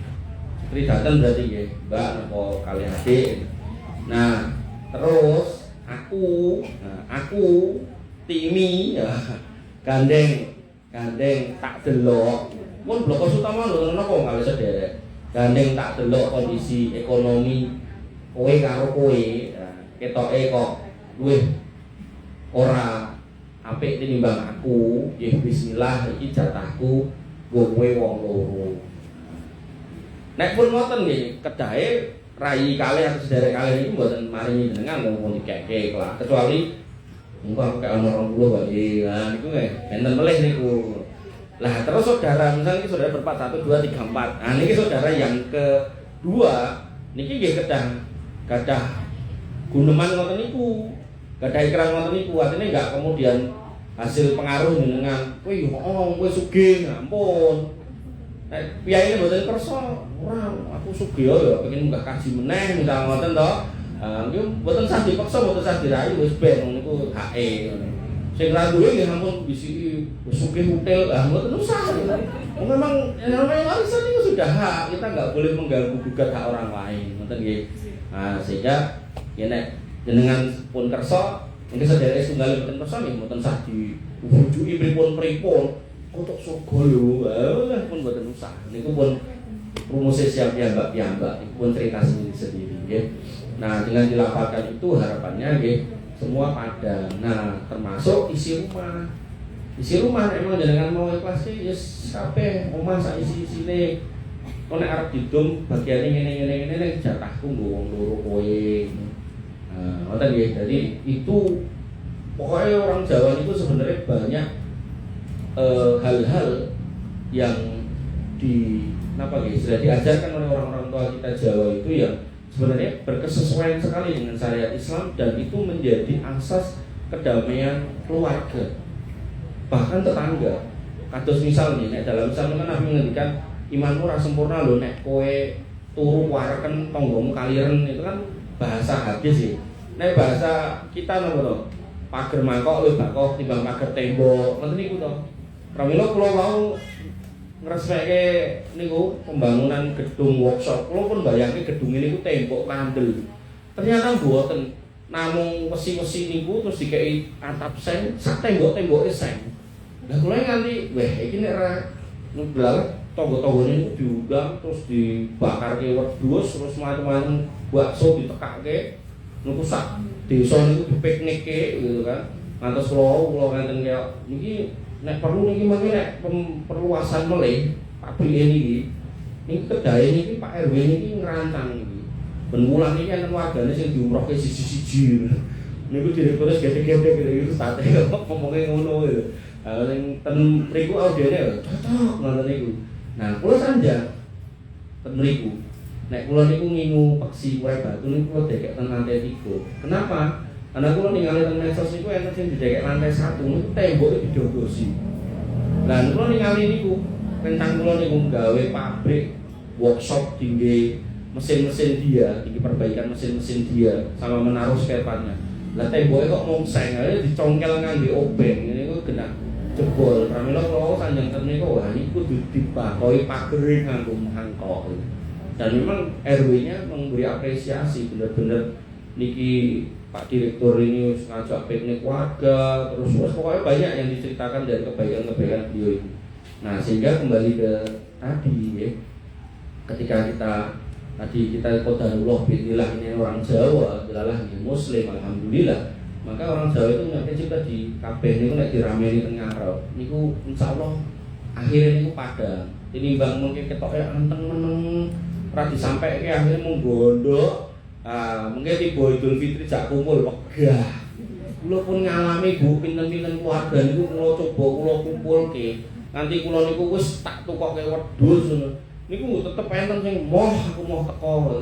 Putri dateng berarti nggih, Mbak napa kali Adik. Nah, terus aku Timi ya gandeng tak delok pun bloko utama lho napa kali sederek gandeng tak delok kondisi ekonomi kowe karo kowe ketoke kok luwih ora apik tinimbang aku ya bismillah iki jatahku nggo kowe wong loro nek pun ngoten nggih kedahe rai kalih atau sederek kalih iki mboten maringi jenengan wong dikeke kecuali engko kayak ono 20 wae. Lah niku enten melih niku. Lah terus saudara misalnya saudara berempat 1 2 3 4. Nah niki saudara yang kedua niki nggih gadah guneman ngoten niku. Gadah ikrar ngoten niku artine enggak kemudian hasil pengaruh jenengan kowe yo kowe sugih ampun. Nek piyane mboten kersa ora aku sugih yo pengen munggah kaji meneh misal ngoten to. Nggih mboten sah dipaksa, mboten sah dirayu wis ben niku hake ngene. Sing ra duwe nggih ampun bisiki wis sugih hotel, mboten usah. Memang namanya warisan itu sudah hak, kita enggak boleh mengganggu gugat hak orang lain, ngoten nggih. Nah, sehingga ya nek jenengan pun kersa, mungkin sedherek setunggal mboten kersa nggih mboten sah diwujuki pripun-pripun. Untuk surga lho, lah pun mboten usah. Niku pun rumusnya siap piyambak, itu pun cerita sendiri-sendiri nggih. Nah, dengan dilafalkan itu harapannya nggih semua padang. Nah, termasuk isi rumah. Isi rumah emang jenengan mau ikhlas sih yes kabeh omah sak isi-isine. Kok nek arep didum bagiane ngene jatahku nggo wong loro kowe. Nah, ngoten nggih. Jadi itu pokoknya orang Jawa itu sebenarnya banyak hal-hal yang sudah diajarkan oleh orang-orang tua kita Jawa itu yang sebenarnya berkesesuaian sekali dengan syariat Islam dan itu menjadi asas kedamaian keluarga bahkan tetangga. Kados misal nih, nek dalam Islam kan Nabi menghentikan imanmu ora sempurna lho nek kowe turu wareken tanggamu kaliren, itu kan bahasa hadis sih. Nek bahasa kita napa to? Pager mangkok luwih bakoh timbang pager tembok. Ngoten niku to. Pramila kula wau ngresmeke niku pembangunan gedung workshop. Kula pun bayangke gedung ini niku tembok kandel. Ternyata mboten. Namung wesi-wesi niku terus dikei atap seng, sak tembok-temboke seng. Lah kula nganti, wah iki nek ra nublar tangga-tanggane niku diundang terus dibakarke wedhus terus macam-macam bakso ditekake. Niku sak desa niku dipiknike gitu kan. Ngantos kula ngenten kaya niki nek perlu niki mangke nek perluasan melih pabrike niki kedahe niki Pak RW niki ngrancang niki. Ben wulan niki enten wargane sing diumrohke siji-siji. Niku direktore gede-gede gitu sate ngomongke ngono lho. Lah sing ten mriku audene cocok ngoten niku. Nah, kula sanjang ten mriku. Nek kula niku ngingu peksi wae batu niku kula dekek ten lantai 3. Kenapa? Karena kula ningali ten medsos niku enten sing didekek lantai 1 niku temboke didodosi. Lah kula ningali niku rentang kula niku gawe pabrik workshop tinggi mesin-mesin dia, tinggi perbaikan mesin-mesin dia sama menaruh spare partnya. Lah temboke kok mung seng ae dicongkel ngangge obeng. Niku genah jebol pramila kula sanjang ternika wah niku dibakoi pagering nganggo mangkok. Dan memang RW-nya memberi apresiasi bener-bener niki Pak Direktur ini ngajak piknik warga, terus pokoknya banyak yang diceritakan dari kebaikan-kebaikan beliau ini. Nah sehingga kembali ke tadi ya, ketika kita qadarullah bismillah ini orang Jawa, jelalah ini Muslim, alhamdulillah. Maka orang Jawa itu nggak juga di kabeh niku nek dirameni teng ngarep niku insyaallah akhirnya niku padang. Tinimbang mungkin ketoke anteng meneng ora disampaike akhirnya mung gondok. Mungkin tiba Idul Fitri jak kumpul wegah. Kula pun ngalami Bu pinten-pinten keluarga niku kula kumpulke. Nganti kula niku wis tak tukokke wedhus ngono. Niku tetep enten sing aku mau teko.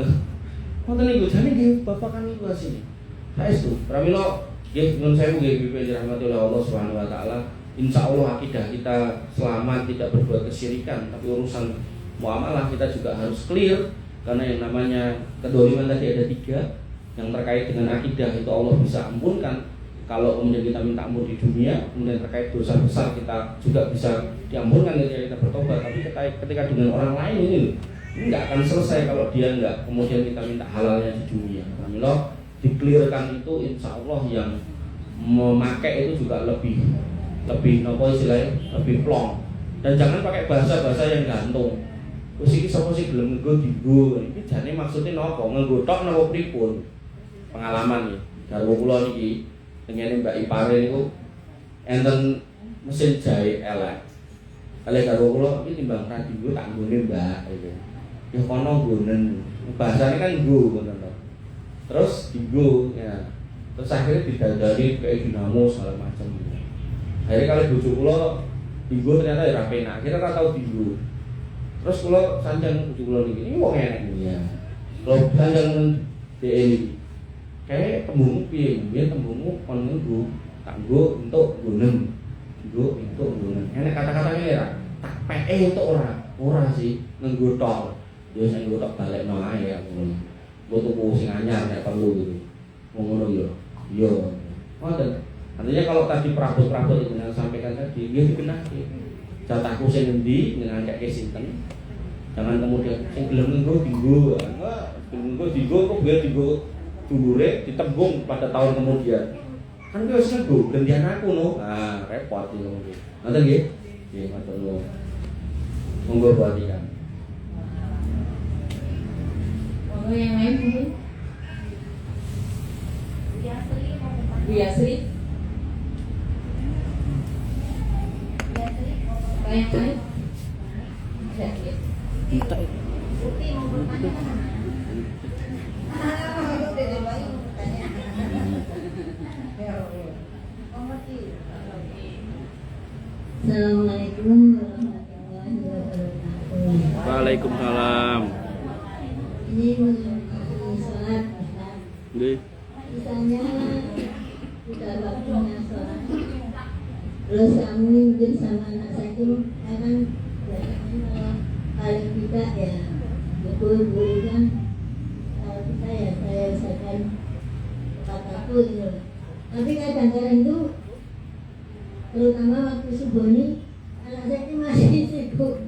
Wonten niku jane nggih babakan niku asine. Saestu pramila nggih nyuwun sewu nggih Bapak dirahmati oleh Allah Subhanahu wa taala. Insyaallah akidah kita selamat, tidak berbuat kesyirikan, tapi urusan muamalah kita juga harus clear. Karena yang namanya kedoliman tadi ada 3. Yang terkait dengan akidah itu Allah bisa ampunkan. Kalau kemudian kita minta ampun di dunia, kemudian terkait dosa besar kita juga bisa diampunkan ketika kita bertobat. Tapi ketika dengan orang lain ini nggak akan selesai kalau dia nggak kemudian kita minta halalnya di dunia. Alhamdulillah dikelirkan itu insya Allah yang memakai itu juga lebih nopo istilahnya lebih plong. Dan jangan pakai bahasa-bahasa yang gantung. Terus iki sapa sih gelem nggo dienggo. Iki jane maksudnya napa? Nganggo tok napa pripun? Pengalaman iki. Garwa kula niki tengene Mbak Ipare niku enten mesin jahit elek. Kalih garwa kula iki timbang ra dienggo tak nggone Mbak iki. Ya kono nggonen. Bahasane kan nggo ngono to. Terus dienggo ya. Terus akhirnya didandani kayak dinamo segala macam. Akhirnya kalih bojo kula dienggo ternyata ya ra penak. Akhirnya ora tau dienggo. Terus kalau sanjang bojo kula niki wong enek ya. Kalau sanjang DE niki kayak tembungmu piye? Biyen tembungmu kon nggo, tak nggo entuk nggonen. Nggo entuk nggonen. Enek kata-katanya ya tak peke entuk ora sih nggo tok. Ya sing nggo tok balekno ae ya ngono. Nggo tuku sing anyar nek perlu gitu. Ngono yo. Yo. Ngoten. Artinya kalau tadi perabot-perabot itu yang sampaikan tadi, dia dikenaki. Jatahku sing ngendi ngangkeke sinten. Jangan kemudian sing gelem nggo dienggo. Enggak, gelem nggo dienggo kok biar dienggo dulure ditembung pada tahun kemudian. Kan kuwi wis nggo gantian aku no. Nah, repot iki mungkin. Ngoten nggih? Nggih, matur nuwun. Monggo perhatikan. Monggo yang lain mungkin. Bu Yasri. Yang lain? Ya. Kita Assalamualaikum warahmatullahi wabarakatuh. Waalaikumsalam. Ini mengenai sholat Ustaz. Nggih. Misalnya sudah waktunya sholat, terus kami bersama anak saya itu kan biasanya kalau kita ya betul kan kalau kita ya saya usahakan kataku gitu. Tapi kadang-kadang itu terutama waktu subuh ini anak saya itu masih sibuk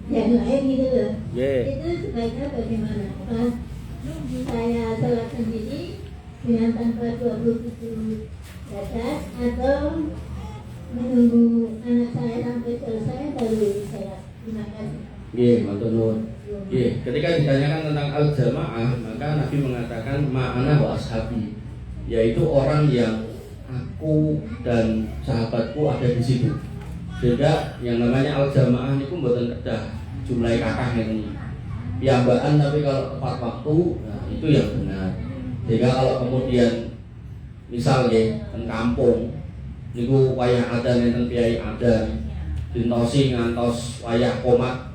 yang lain gitu loh. Itu sebaiknya bagaimana? Apa saya sholat sendiri dengan tanpa 27 rakat atau menunggu anak saya sampai selesai baru sholat? Terima kasih. Nggih, matur nuwun. Nggih, ketika ditanyakan tentang al-jamaah, maka Nabi mengatakan ma'ana wa ashabi, yaitu orang yang aku dan sahabatku ada di situ. Sehingga yang namanya al-jamaah niku mboten kedah jumlah kakah ini. Piyambakan tapi kalau tepat waktu, nah itu yang benar. Sehingga kalau kemudian misalnya teng kampung niku wayah adzan enten piyai adzan dintosi ngantos wayah komat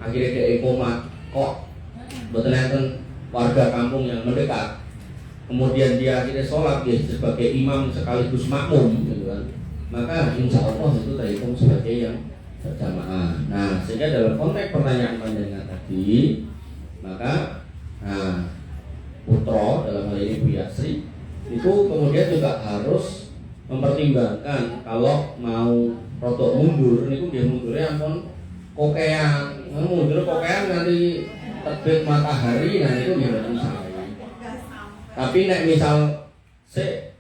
akhirnya dhek komat kok mboten enten warga kampung yang mendekat. Kemudian dia akhirnya sholat ya, sebagai imam sekaligus makmum gitu kan. Maka insya Allah itu terhitung sebagai yang berjamaah. Nah sehingga dalam konteks pertanyaan panjenengan tadi, maka putra dalam hal ini Bu Yasri itu kemudian juga harus mempertimbangkan kalau mau rodok mundur niku nggih mundure ampun kokean. Mundur kokean nganti terbit matahari nah niku nggih mboten sae. Tapi nek misal sik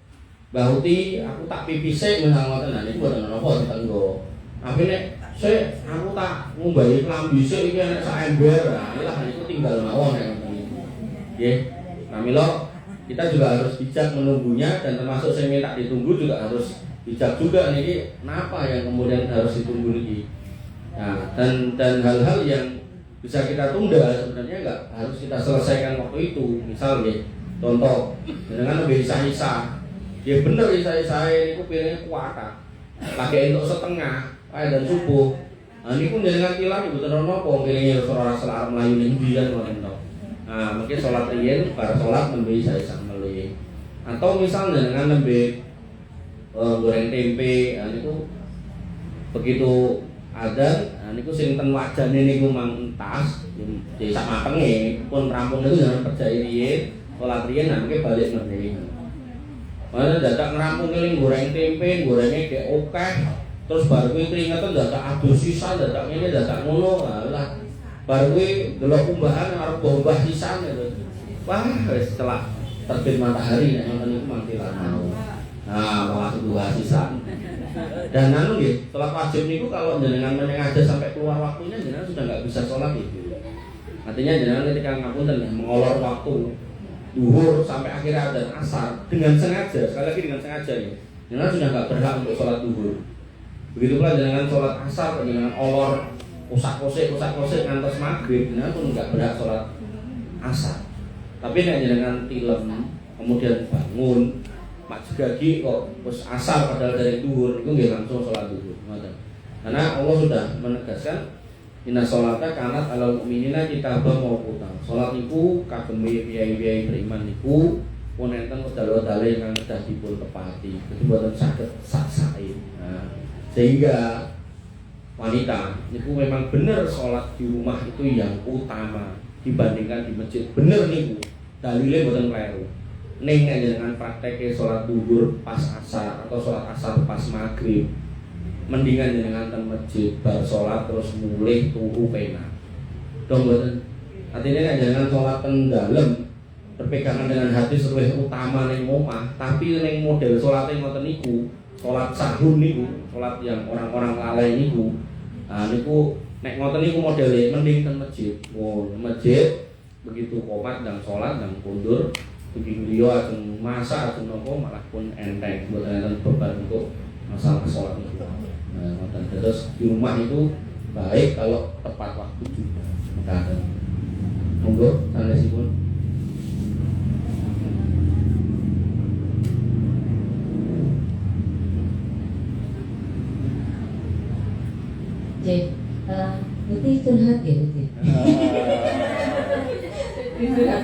Mbah Uti aku tak pipis sik misal ngoten nah niku mboten napa ditenggo. Tapi nek sik aku tak ngumbahi klambi sik iki enek sak ember. Nah lah niku tinggal mawon nek ngoten niku. Nggih. Nah mila kita juga harus bijak menunggunya dan termasuk saya minta ditunggu juga harus bijak juga nih kenapa yang kemudian harus ditunggu nih. Nah, dan hal-hal yang bisa kita tunda sebenarnya nggak harus kita selesaikan waktu itu. Misal nih contoh dengan lebih isa-isa ya bener isa-isa ini pilihnya kuat pakai untuk setengah dan subuh. Nah ini pun dengan tilang ibu terlalu nopo pilihnya suara selar Melayu ini biar ngoten. Nah, mungkin sholat riyen bar sholat nembe isa-isa melih. Atau misalnya dengan nembe goreng tempe, nah niku begitu adzan, nah niku sing ten wajane niku mang entas, jadi sak matenge pun rampung niku jangan percaya riyen, sholat riyen nah mungkin balik meneh. Mana dadak ngerampung keling goreng tempe, gorengnya kayak akeh, terus baru kuwi keringetan dadak adus sisa, dadak ngene dadak ngono, lah baru kuwi delok kumbahan arep bombah sisan gitu. Wah, wis celak terbit matahari nek ngoten niku mangke mau. Nah, malah dua sisan. Dan anu nggih, salat wajib niku kalau jenengan menyengaja sampai keluar waktunya jenengan sudah enggak bisa salat itu. Artinya jenengan ketika ngapunten mengolor waktu zuhur sampai akhirnya adzan asar dengan sengaja, sekali lagi dengan sengaja ya. Jenengan sudah enggak berhak untuk salat zuhur. Begitu pula jenengan salat asar dengan olor usak-usik ngantos maghrib, jenengan pun enggak berhak salat asar. Tapi nek jenengan tilem kemudian bangun mak jegagi kok wis asar padahal dari zuhur itu nggih langsung salat zuhur. Ngoten. Karena Allah sudah menegaskan inna sholata kanat alal mu'minina kitabah mauquta. Salat niku kagem piyai-piyai beriman niku pun enten wedal-wedale ingkang kedah dipun tepati. Dadi boten saged sak-sake. Nah, sehingga wanita niku memang benar sholat di rumah itu yang utama dibandingkan di masjid. Bener niku dalile boten kleru. Ning nek jenengan prakteke sholat zuhur pas asar atau sholat asar pas maghrib, mendingan jenengan teng masjid bar sholat terus mulih turu penak. Dong boten. Artinya nek jenengan sholat teng dalem berpegangan dengan hadis luwih utama ning omah, tapi ning model sholate ngoten niku, sholat sahur niku, sholat yang orang-orang lalai niku. Nah niku nek ngoten niku modele mending teng masjid. Oh, masjid begitu qomat dan sholat dan kundur begini beliau ajeng masak ajeng nopo malah pun enteng mboten enten beban untuk masalah sholat niku. Nah, ngoten terus di rumah itu baik kalau tepat waktu juga. Mekaten. Monggo sanesipun. Uti curhat ya Uti. Curhat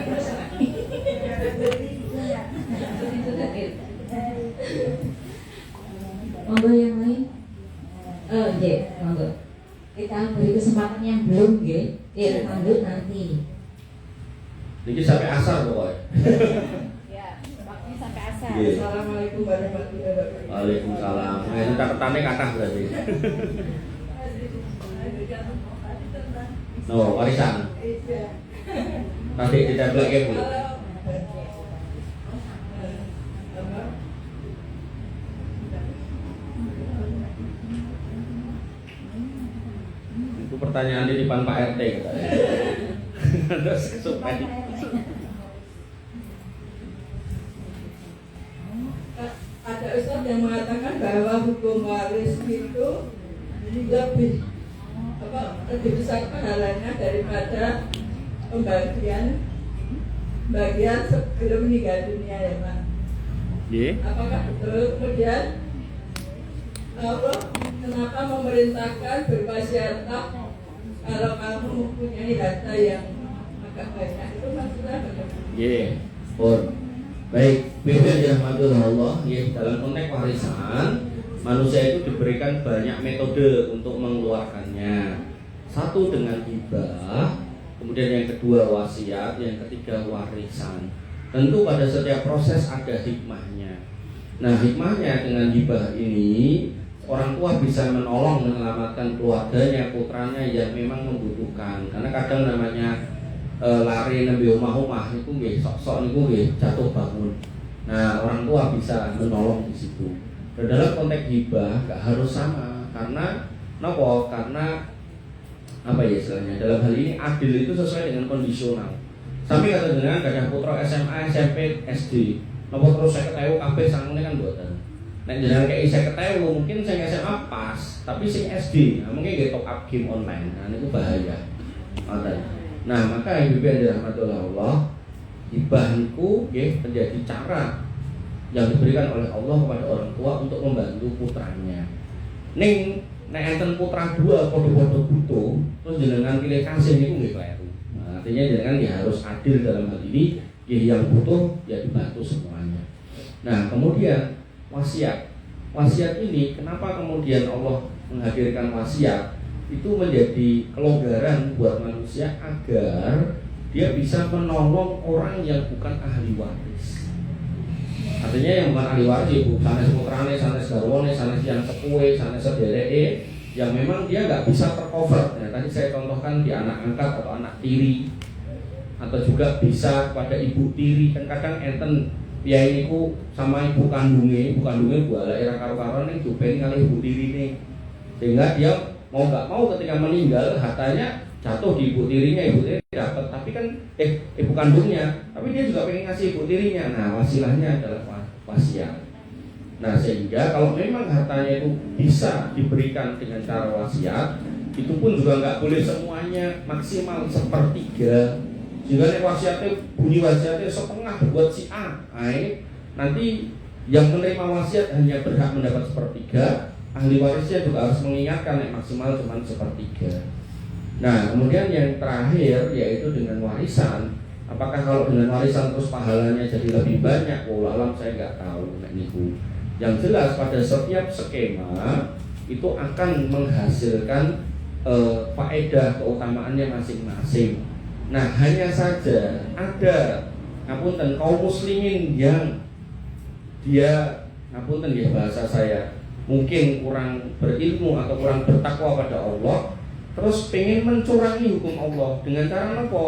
monggo yang lain. Nggih, monggo. Kita beri kesempatan yang belum nggih. Lanjut nanti. Niki sampai asar pokoknya. Ya, waktunya sampai asar. Assalamualaikum warahmatullahi wabarakatuh. Waalaikumsalam. Nah, itu catatannya kathah berarti. No, warisan. Tadi ditebleke Bu. Itu pertanyaan di depan Pak RT katanya. Terus supaya Ada ustaz yang mengatakan bahwa hukum waris itu lebih besar pahalanya daripada bagian sebelum meninggal dunia ya Pak. Apakah betul? Kemudian Allah kenapa memerintahkan berwasiatlah kalau kamu mempunyai harta yang agak banyak, itu maksudnya bagaimana? Pun baik, bimbing dirahmati Allah. Dalam konteks warisan, manusia itu diberikan banyak metode untuk mengeluarkannya. Satu dengan hibah, kemudian yang kedua wasiat, yang ketiga warisan. Tentu pada setiap proses ada hikmahnya. Nah, hikmahnya dengan hibah ini orang tua bisa menolong menyelamatkan keluarganya, putranya yang memang membutuhkan. Karena kadang namanya lari nembe omah-omah itu nggih sok-sok niku nggih jatuh bangun. Nah, orang tua bisa menolong di situ. Dan dalam konteks hibah nggak harus sama, karena nopo? Karena apa ya istilahnya? Dalam hal ini adil itu sesuai dengan kondisional. Sampai kata dengan gadah putra SMA, SMP, SD, nopo terus saya ketahui kabeh sangune kan mboten. Nek jenengan kayak saya ketahui mungkin saya SMA pas, tapi sing SD, nah, mungkin nggih top up game online. Nah, itu bahaya. Nah, maka ibu yang dirahmati oleh Allah, hibah niku nggih menjadi cara yang diberikan oleh Allah kepada orang tua untuk membantu putranya. Ning nek enten putra dua padha-padha butuh, terus jenengan pilih kasih niku nggih kleru. Nah, artinya jenengan ya harus adil dalam hal ini, yang butuh ya dibantu semuanya. Nah, kemudian wasiat. Wasiat ini kenapa kemudian Allah menghadirkan wasiat? Itu menjadi kelonggaran buat manusia agar dia bisa menolong orang yang bukan ahli waris. Artinya yang bukan ahli waris ibu, sanes putrane, sanes garwane, sanes yang sepuhe, sanes sedereke, yang memang dia nggak bisa tercover. Nah, tadi saya contohkan di anak angkat atau anak tiri, atau juga bisa kepada ibu tiri. Kan kadang enten piye niku sama ibu kandungnya buala era karo-karoan ning dupeni kali ibu tirine. Sehingga dia mau nggak mau ketika meninggal hartanya jatuh di ibu tirinya dapat, tapi kan ibu kandungnya, tapi dia juga pengen ngasih ibu tirinya. Nah, wasilahnya adalah wasiat. Nah, sehingga kalau memang hartanya itu bisa diberikan dengan cara wasiat, itu pun juga nggak boleh semuanya, maksimal 1/3. Jika nek wasiatnya bunyi wasiatnya setengah buat si A, nanti yang menerima wasiat hanya berhak mendapat 1/3. Ahli warisnya juga harus mengingatkan nek maksimal cuma 1/3. Nah, kemudian yang terakhir yaitu dengan warisan. Apakah kalau dengan warisan terus pahalanya jadi lebih banyak? Wallahu alam, saya nggak tahu nek niku. Yang jelas pada setiap skema itu akan menghasilkan faedah keutamaannya masing-masing. Nah, hanya saja ada ngapunten kaum muslimin yang dia ngapunten ya bahasa saya mungkin kurang berilmu atau kurang bertakwa pada Allah, terus pengen mencurangi hukum Allah dengan cara apa?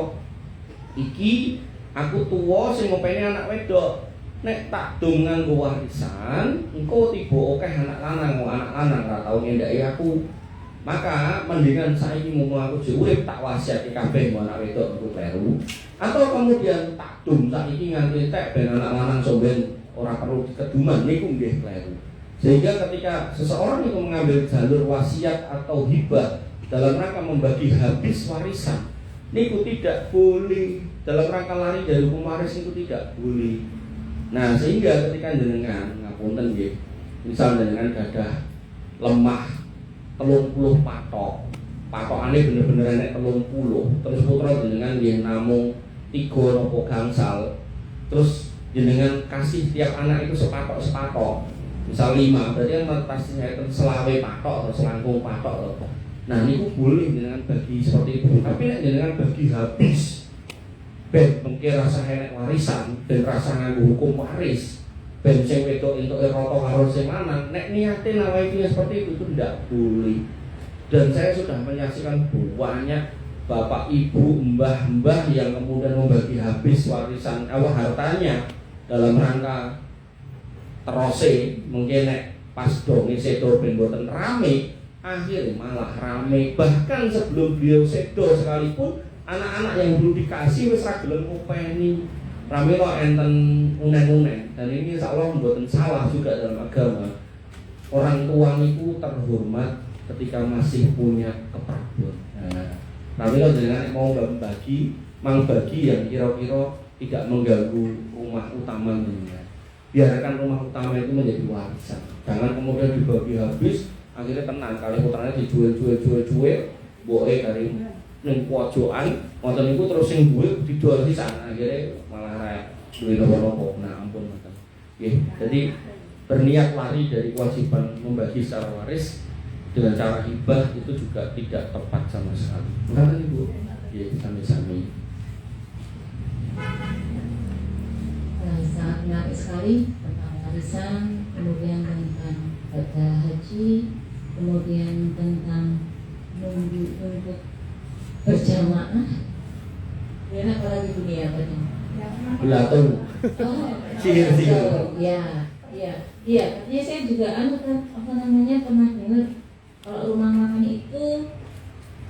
Iki aku tua sing ngopeni anak wedok, nek tak dong nganggo warisan, engko tiba akeh anak lanang ra tau ngendaki aku. Maka mendingan saiki mumpung aku urip tak wasiati kabeh anak wedok aku kleru. Atau kemudian tak dong saiki nganti tek ben anak lanang somben ora perlu keduman niku nggih kleru. Sehingga ketika seseorang itu mengambil jalur wasiat atau hibah dalam rangka membagi habis warisan, niku tidak boleh. Dalam rangka lari dari hukum waris itu tidak boleh. Nah, sehingga ketika jenengan ngapunten nggih, misal jenengan gadah lemah 30 patokane bener-bener enek 30, terus putra jenengan nggih namung 3 napa gangsal, terus jenengan kasih tiap anak itu sepatok, misal 5, berarti kan pastinya itu selawe patok atau selangkung patok. Nah, niku boleh jenengan bagi seperti itu. Tapi nek jenengan bagi habis ben mengke rasa enek warisan, ben rasa nganggo hukum waris, ben sing wedok entuk rata karo sing lanang, nek niate nawaitu seperti itu tidak boleh. Dan saya sudah menyaksikan banyak bapak ibu, mbah-mbah yang kemudian membagi habis warisan hartanya dalam rangka terose, mungkin nek pas donge sedo ben boten rame, akhirnya malah rame. Bahkan sebelum beliau sedo sekalipun anak-anak yang belum dikasih wis ra gelem ngopeni. Rame kok enten unen-unen. Dan ini insyaallah mboten salah juga dalam agama. Orang tua niku terhormat ketika masih punya keprabot. Nah, rame kok jenengan mau bagi yang kira-kira tidak mengganggu rumah utama jenengan. Biarkan rumah utama itu menjadi warisan. Jangan kemudian dibagi habis, akhirnya tenang kali putranya dijual, boe kari ning pojokan, wonten niku terus sing duwe dijual sisan, akhirnya malah ra duwe nopo-nopo. Nah, ampun ngoten. Nggih, jadi berniat lari dari kewajiban membagi secara waris dengan cara hibah itu juga tidak tepat sama sekali. Benar Ibu? Nggih, sami-sami. Sangat menarik sekali tentang warisan, kemudian tentang baca haji, kemudian tentang nunggu untuk berjamaah, dan apalagi dunia apa nih? Belatung. Oh, Sihir. ya, katanya saya juga apa namanya pernah dengar kalau rumah makan itu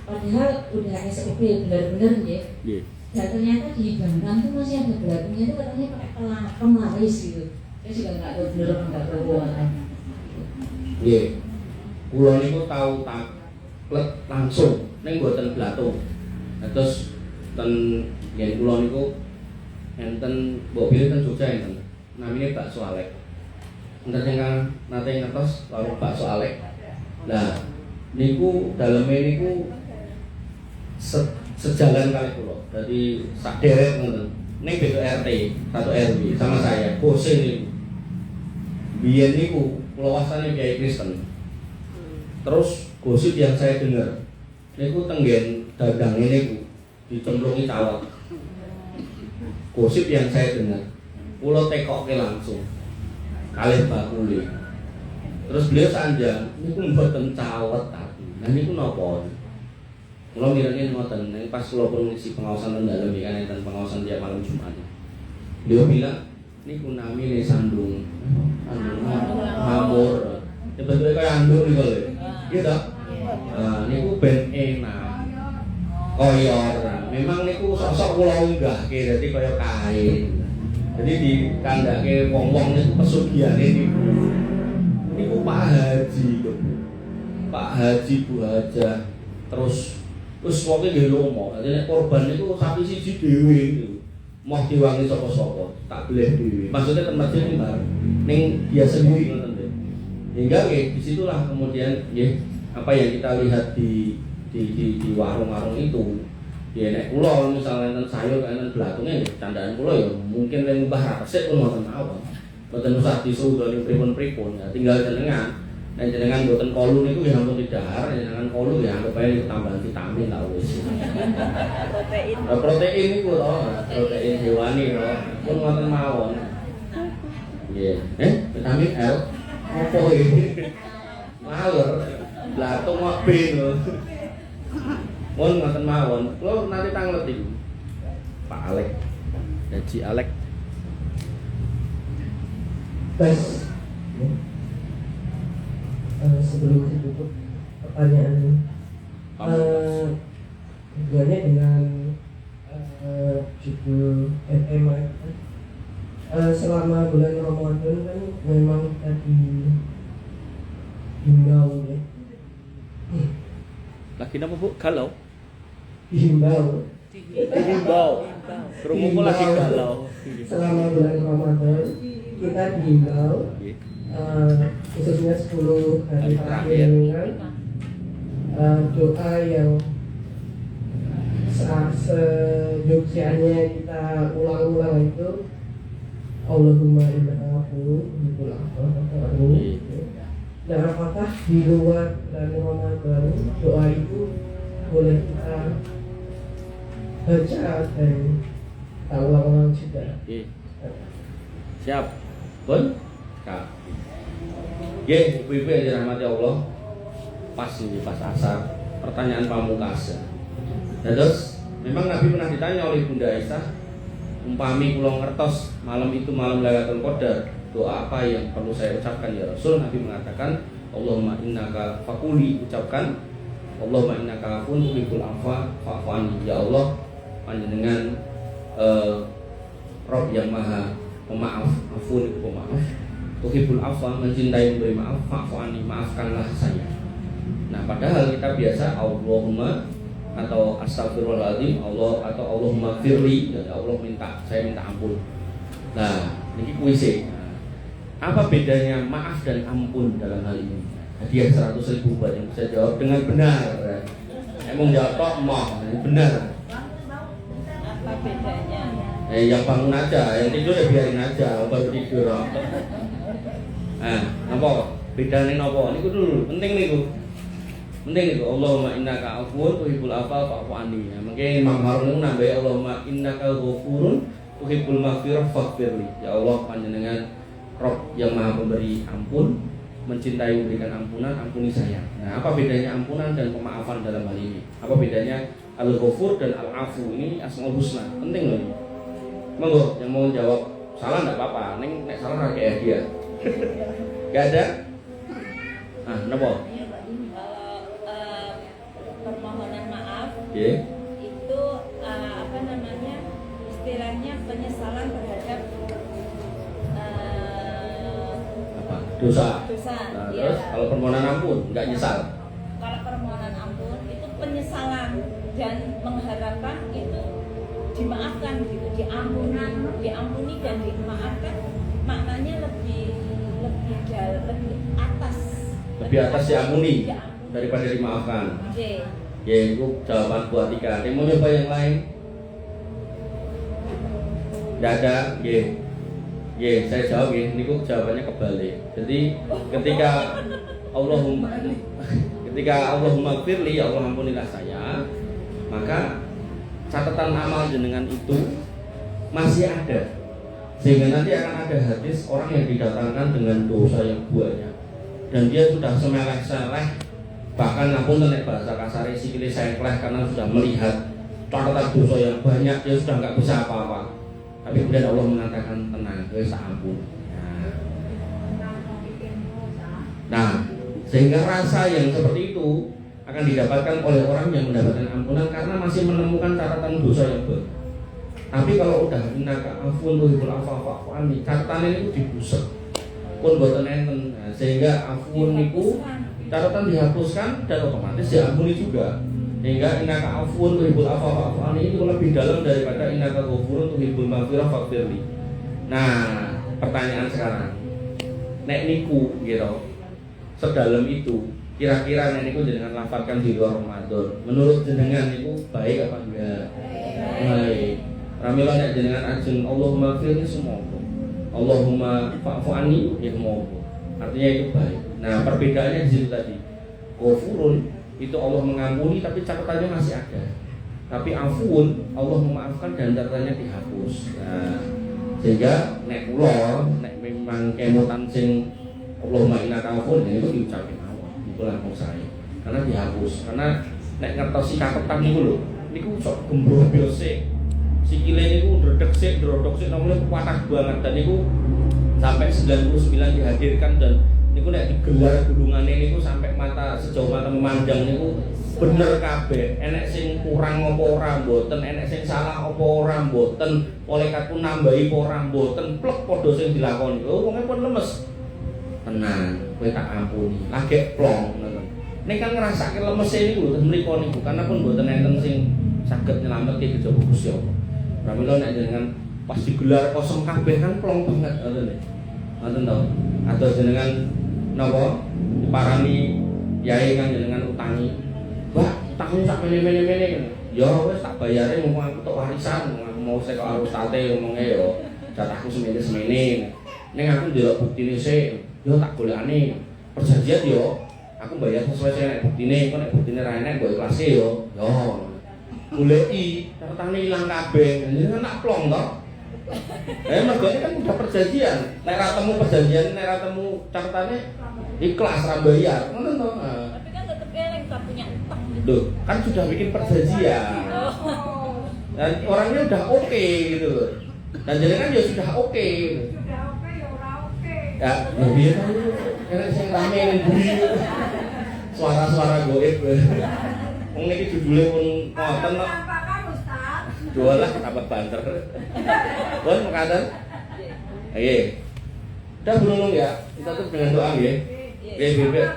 padahal udah SOP benar-benar ya. Iya. Dan ternyata di Bangkang tuh masih ada belakangnya itu katanya pakai penglaris gitu. Saya juga nggak tahu benar apa nggak tahu kan. Iya. Kulo niku tahu taklet langsung ning mboten belatung. Nah, terus ten yen kulo niku enten mbok pilih ten Jogja enten. Namine bakso Alek. Enten ingkang nate ngertos warung bakso Alek. Nah, niku daleme niku sejalan kali kulo. Dari sak deret ngoten. Ning beda RT, satu RW sama saya. Bose niku. Biyen niku kulo wasane Kiai Kristen. Terus gosip yang saya dengar niku tenggen dagang niku dicemplungi cawat. Gosip yang saya dengar, kulo tekoke langsung kalih bakule. Terus beliau sanjang niku mboten cawet tapi. Nah niku napa? Kulo mirenge ngoten, nek pas kulo pun ngisi pengawasan dalam iki kan enten pengawasan tiap malam Jumat. Beliau bilang niku namine sandung hamur. Sebetulnya kayak andung niku lho. Iya toh? Nah, niku ben enak. Koyor. Memang niku sosok kula unggahke dadi kaya kain. Jadi di kandhake wong-wong niku pesugiane niku. Niku Pak Haji kok. Pak Haji Bu Hajah. Terus pokoke nggih lomo. Dadi nek korban niku sapi siji dhewe niku. Moh diwangi sapa-sapa, tak beleh dhewe. Maksudnya tempat iki ning dia sendiri ngoten lho. Hingga disitulah kemudian apa yang kita lihat di warung-warung itu. Ya nek kula misalnya enten sayur enten blatungnya candaan kula ya mungkin len mbah resik pun wonten mawon. Mboten usah disuwuni pripun-pripun. Ya tinggal jenengan. Nek jenengan mboten kolu niku ya ampun didahar, jenengan kolu ya anggap ae tambahan vitamin ta wis. Protein. Protein niku to, protein hewani to. Pun wonten mawon. Nggih. Vitamin L. Apa iki? Maler. Blatung kok ben lho. Mun ngoten mawon, kula nanti tanglet iki. Pak Alek. Haji Alek. Tes. Sebelum ditutup pertanyaan hubungannya dengan judul SMA selama bulan Ramadan kan memang tadi himbau ya. Lagi napa Bu? Galau. Dihimbau Kerumuh lagi galau. selama bulan Ramadan kita dihimbau khususnya 10 hari terakhir kan doa yang seyogyanya kita ulang-ulang itu Allahumma inna aku dan apakah di luar dari Ramadan doa itu boleh kita baca dan kita ulang-ulang juga. Siap. Pun? Kak. Nggih, ibu-ibu yang dirahmati Allah. Pas ini pas asar. Pertanyaan pamungkas. Terus memang Nabi pernah ditanya oleh Bunda Aisyah, umpami kula ngertos malam itu malam Lailatul Qadar, doa apa yang perlu saya ucapkan ya Rasul? Nabi mengatakan, Allahumma innaka faquli, ucapkan Allahumma innaka afun tuhibbul afwa fa'fu anni. Ya Allah, panjenengan Rabb yang Maha Pemaaf, afun itu pemaaf. Tuhibbul afwa, mencintai memberi maaf, fa'fu anni, maafkanlah saya. Nah, padahal kita biasa Allahumma atau astagfirullahaladzim, Allah atau Allahumma firli, ya Allah saya minta ampun. Nah, ini kuisi. Apa bedanya maaf dan ampun dalam hal ini? Hadiah 100.000 buat yang bisa jawab dengan benar. Emang jawab kok mau benar. Apa bedanya? Yang bangun aja, yang tidur ya biarin aja, baru tidur. Nah, apa? Bedanya apa? Niku dulu, penting niku. Penting itu Allahumma innaka afuwun tuhibbul afwa fa'fu anni. Ya, mungkin Imam Harun nambahi Allahumma innaka ghafurun tuhibbul maghfirah faghfirli. Ya Allah, panjenengan Rabb yang Maha pemberi ampun, mencintai memberikan ampunan, ampuni saya. Nah, apa bedanya ampunan dan pemaafan dalam hal ini? Apa bedanya Al-Ghafur dan Al-Afu? Ini Asmaul Husna, penting loh ini. Monggo yang mau jawab salah enggak apa-apa, nek salah kayak dia. Gak ada? Ah, napa? Kalau permohonan maaf Nggih. itu apa namanya, istilahnya penyesalan terhadap Apa? Dosa. dosa. Nah, Iya. terus kalau permohonan ampun enggak nyesal. Kalau permohonan ampun itu penyesalan dan mengharapkan itu dimaafkan gitu, diampuni dan dimaafkan, maknanya lebih atas. Lebih atas diampuni Diampuni. daripada dimaafkan. Oke. Ya, itu jawaban buat Tika. Ada yang mau nyoba yang lain? Tidak ada. Saya jawab ya. Ini kok jawabannya kebalik. Jadi ketika Allahumma firli, ya Allah ampunilah saya, maka catatan amal jenengan itu masih ada. Sehingga nanti akan ada hadis orang yang didatangkan dengan dosa yang banyak dan dia sudah semeleh-seleh, bahkan ngapun nek bahasa kasar sikile sengkleh karena sudah melihat catatan dosa yang banyak, dia sudah nggak bisa apa-apa. Tapi kemudian Allah mengatakan tenang, wis tak ampun. Nah, sehingga rasa yang seperti itu akan didapatkan oleh orang yang mendapatkan ampunan karena masih menemukan catatan dosa yang banyak. Tapi kalau udah innaka afun tuhibul afwa fa'fu anni, catatan itu dibusek pun boten enten. Nah, sehingga afun niku catatan dihapuskan dan otomatis diampuni juga. Sehingga innaka afun tuhibul afwa fa'fu anni itu lebih dalam daripada innaka ghafurun tuhibul maghfirah faghfirli. Nah, pertanyaan sekarang, nek niku gitu sedalam itu, kira-kira nek niku jenengan lafalkan di luar Ramadan, menurut jenengan niku baik apa enggak? Baik. Ramila nek jenengan ajeng Allahumma firni semoga, Allahumma fa'fu anni ya semoga. Artinya itu baik. Nah, perbedaannya di situ tadi. Ghafurun itu Allah mengampuni tapi catatannya masih ada. Tapi afun Allah memaafkan dan catatannya dihapus. Nah, sehingga nek kula nek memang kemutan sing Allahumma innaka afun itu diucapin awal, itu langsung saya. Karena dihapus. Karena nek ngertosi catatan niku lho, niku sok gembrobil sik. Sikile niku ndredeg sik, ndrodok sik namanya kuatah banget dan niku sampai 99 dihadirkan dan niku nek digelar gulungane niku sampai mata sejauh mata memandang niku bener kabeh. Enek sing kurang apa ora mboten, enek sing salah apa ora mboten, malaikatku nambahi apa ora mboten, plek padha sing dilakoni. Oh wonge pun lemes. Tenang, kowe tak ampuni. Lagi plong ngoten. Nek kan ngrasake lemese niku lho mriku niku karena pun mboten enten sing saged nyelametke kejaba Gusti Allah. Pramila nek jenengan pas digelar kosong kabeh kan plong banget ngoten lho. Ngoten to. Atau jenengan napa diparani yai kan jenengan utangi. Mbak, utangmu sak mene-mene. Ya wis tak bayare mumpung aku tok warisan, aku mau sek karo ustate ngomonge yo. Jatahku semene-semene. Ning aku ndelok buktine sik, yo tak golekane perjanjian yo. Aku bayar sesuai sing nek buktine, kok nek buktine ra enek mbok ikhlase yo. Yo. Goleki, catatane ilang kabeh. Jenengan tak plong to. Mergo kan udah perjanjian. Nek ra temu perjanjian, nek ra temu catatane ikhlas ra bayar. Ngono to. Tapi kan tetep eleng tak punya utang gitu. Loh, kan sudah bikin perjanjian. Dan orangnya udah oke gitu loh. Dan jenengan ya sudah oke. Sudah oke ya ora oke. Ya, lebih enak sing rame ning buri. Suara-suara goib. Wong niki judule pun ngoten kok. Apakah Ustaz? Jualah tambah banter. Pun mekaten. Nggih. Udah belum ya? Kita tutup dengan doa nggih. Nggih, Bebek.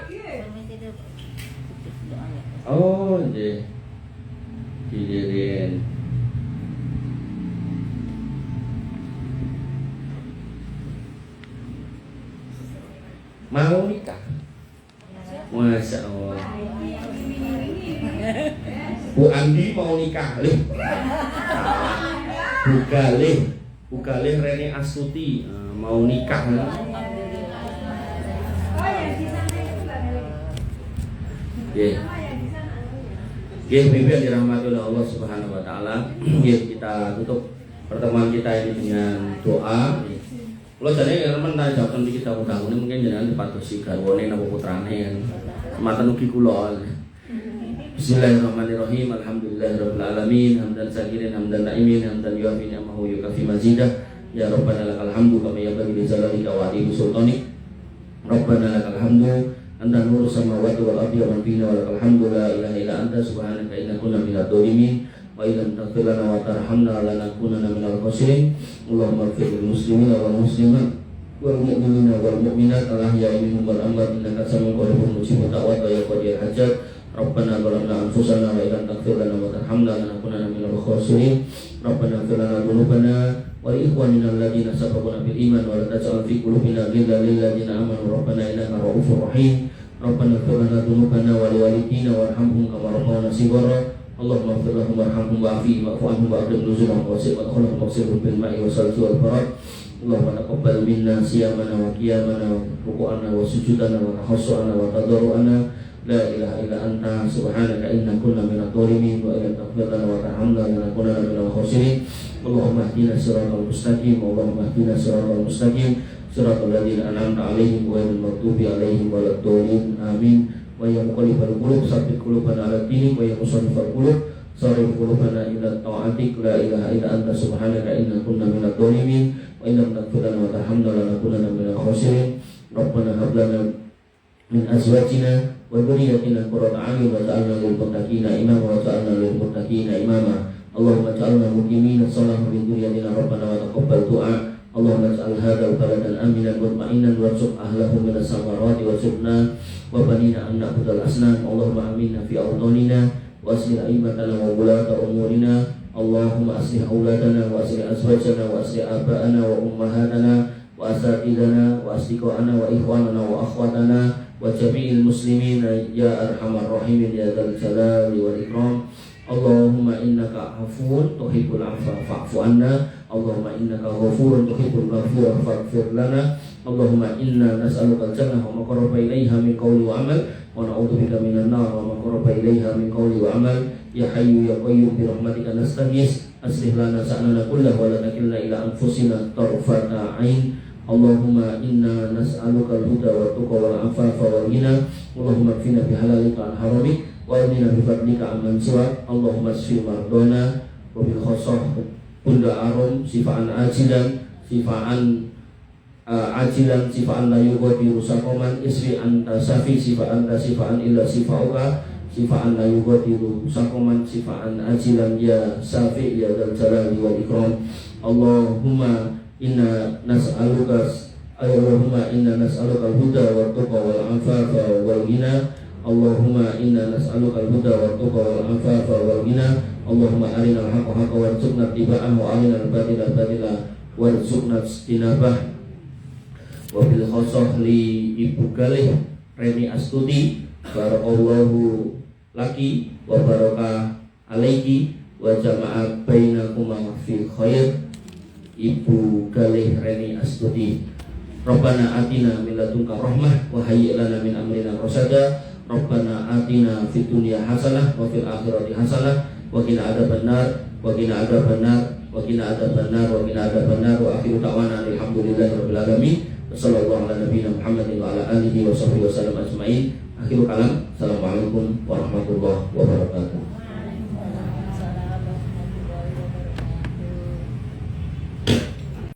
Oh, nggih. Didirin. Mau nikah? Masya Allah. Bu Andi mau nikah lih. Bukalih Reni Astuti mau nikah. Oh yang di sana itu Mbak Meli. Nggih. Nggih, Bibi yang dirahmati oleh Allah Subhanahu wa taala. Nggih, kita tutup pertemuan kita ini dengan doa. Kalau jadi teman tak jawabkan di kita udah mungkin jangan dipatusi garwane napa putrane kan. Sematan ugi kula. Bismillahirrahmanirrahim. Alhamdulillahirabbil alamin. Hamdan sakirin hamdan naimin hamdan yuafi ni'amahu yukafi mazidah. Ya Rabbana lakal hamdu kama yanbaghi li jalalika wa adimi sultanik. Rabbana lakal hamdu anta nuru samawati wal ardi wa man fihinna wa lakal hamdu la ilaha illa anta subhanaka inna kunna minadh dhalimin. Wa idza taghfir lana wa tarhamna lanakunanna minal khasirin. Allahumma ighfir lil muslimina wal muslimat wal mu'minina wal mu'minat al ahya'i minhum wal amwat innaka sami'un qaribun mujibud da'wat wa ya qadiyal hajat. Rabbana zalamna anfusana wa idza taghfir lana wa tarhamna lanakunanna minal khasirin. Rabbana ighfir lana dhunubana wa li ikhwanina alladziina sabaquna bil iman wa la taj'al fi qulubina ghillan lil ladziina amanu rabbana innaka ra'ufur rahim. Rabbana ighfir lana dhunubana wa li walidina warhamhum kama rabbawna shighara. Allahumma ighfir lahum warhamhum wa'afihim wa'fu anhum wa'akrim nuzulahum wasi' wadkhulhum waghsilhum bil ma'i wasalji wal barad. Allahumma taqabbal minna siyamana wa qiyamana wa ruku'ana wa sujudana wa tahassu'ana wa tadarru'ana. La ilaha illa anta subhanaka inna kunna minadh dhalimin wa ila taghfir lana wa tarhamna lanakunanna minal khasirin. Allahumma ihdina siratal mustaqim. Allahumma ihdina siratal mustaqim. Siratal ladzina an'amta 'alaihim ghairil maghdubi 'alaihim waladdallin. Amin. Wa ya muqallibal qulub tsabbit qulubana 'ala dinik wa ya musarrifal qulub sarrif qulubana ila ta'atik. La ilaha illa anta subhanaka inna kunna minadh dhalimin wa in lam taghfir lana wa tarhamna lanakunanna minal khasirin. Rabbana hab lana min azwajina wa dhurriyyatina qurrata a'yun waj'alna lil muttaqina imama waj'alna lil muttaqina imama. Allahumma ij'alna muqimina shalah min dhurriyyatina rabbana wa taqabbal du'a. Allahumma ij'al hadzal baladan aminan mutma'innan warzuq ahlahu minas samarati warzuqna wa banina an na'budal asnam. Allahumma aminna fi awtanina wa aslih a'immatana wa wulata umurina. Allahumma aslih auladana wa aslih azwajana wa aslih aba'ana wa ummahatana wa asatidana wa asdiqana wa ikhwanana wa akhwatana wa jami'il muslimin ya arhamar rahimin ya dzal jalali wal ikram. Allahumma innaka afuwun tuhibbul afwa fa'fu anna. Allahumma innaka ghafurun tuhibbul ghafura faghfir lana. Allahumma inna nas'aluka al-jannah wa ma qarraba ilaiha min qawli wa amal wa na'udzubika minan nar wa ma qarraba ilaiha min qawli wa amal. Ya hayyu ya qayyum bi rahmatika nastaghis aslih lana sha'nana kullahu wa la takilna ila anfusina tarfata 'ain. Allahumma inna nas'aluka al-huda wa tuqa wal afafa wal ghina. Allahumma kfina bi halalika an haramik wa inna bi fadlika amman siwak. Allahumma shfi mardana wa bil khasah bunda arum sifaan ajilan sifaan ajilan sifaan la yughadiru saqaman isri anta safi sifaan ta sifaan illa sifauka sifaan la yughadiru saqaman sifaan ajilan ya safi ya dzal jalali wal ikram. Allahumma inna nas'aluka al-huda wa tuqa wal afafa wal ghina. Allahumma inna nas'aluka al-huda wa tuqa wal afafa wal ghina. Allahumma arinal haqqa haqqa warzuqna ittiba'ah wa arinal batila batila warzuqna ijtinabah. Wa bil khosah li Ibu Galih Reni Astuti barakallahu laki wa baraka alaiki wa jama'a bainakuma fi khair. Ibu Galih Reni Astuti. Rabbana atina min ladunka rahmah wa hayyi' lana min amrina rasada. Rabbana atina fid dunya hasanah wa fil akhirati hasanah wa qina adzabannar wa qina adzabannar wa qina adzabannar wa qina adzabannar wa akhiru da'wana alhamdulillahi rabbil alamin. Wassallallahu ala nabiyyina Muhammadin wa ala alihi wa sahbihi wasallam ajmain. Akhirul kalam. Assalamualaikum warahmatullahi wabarakatuh.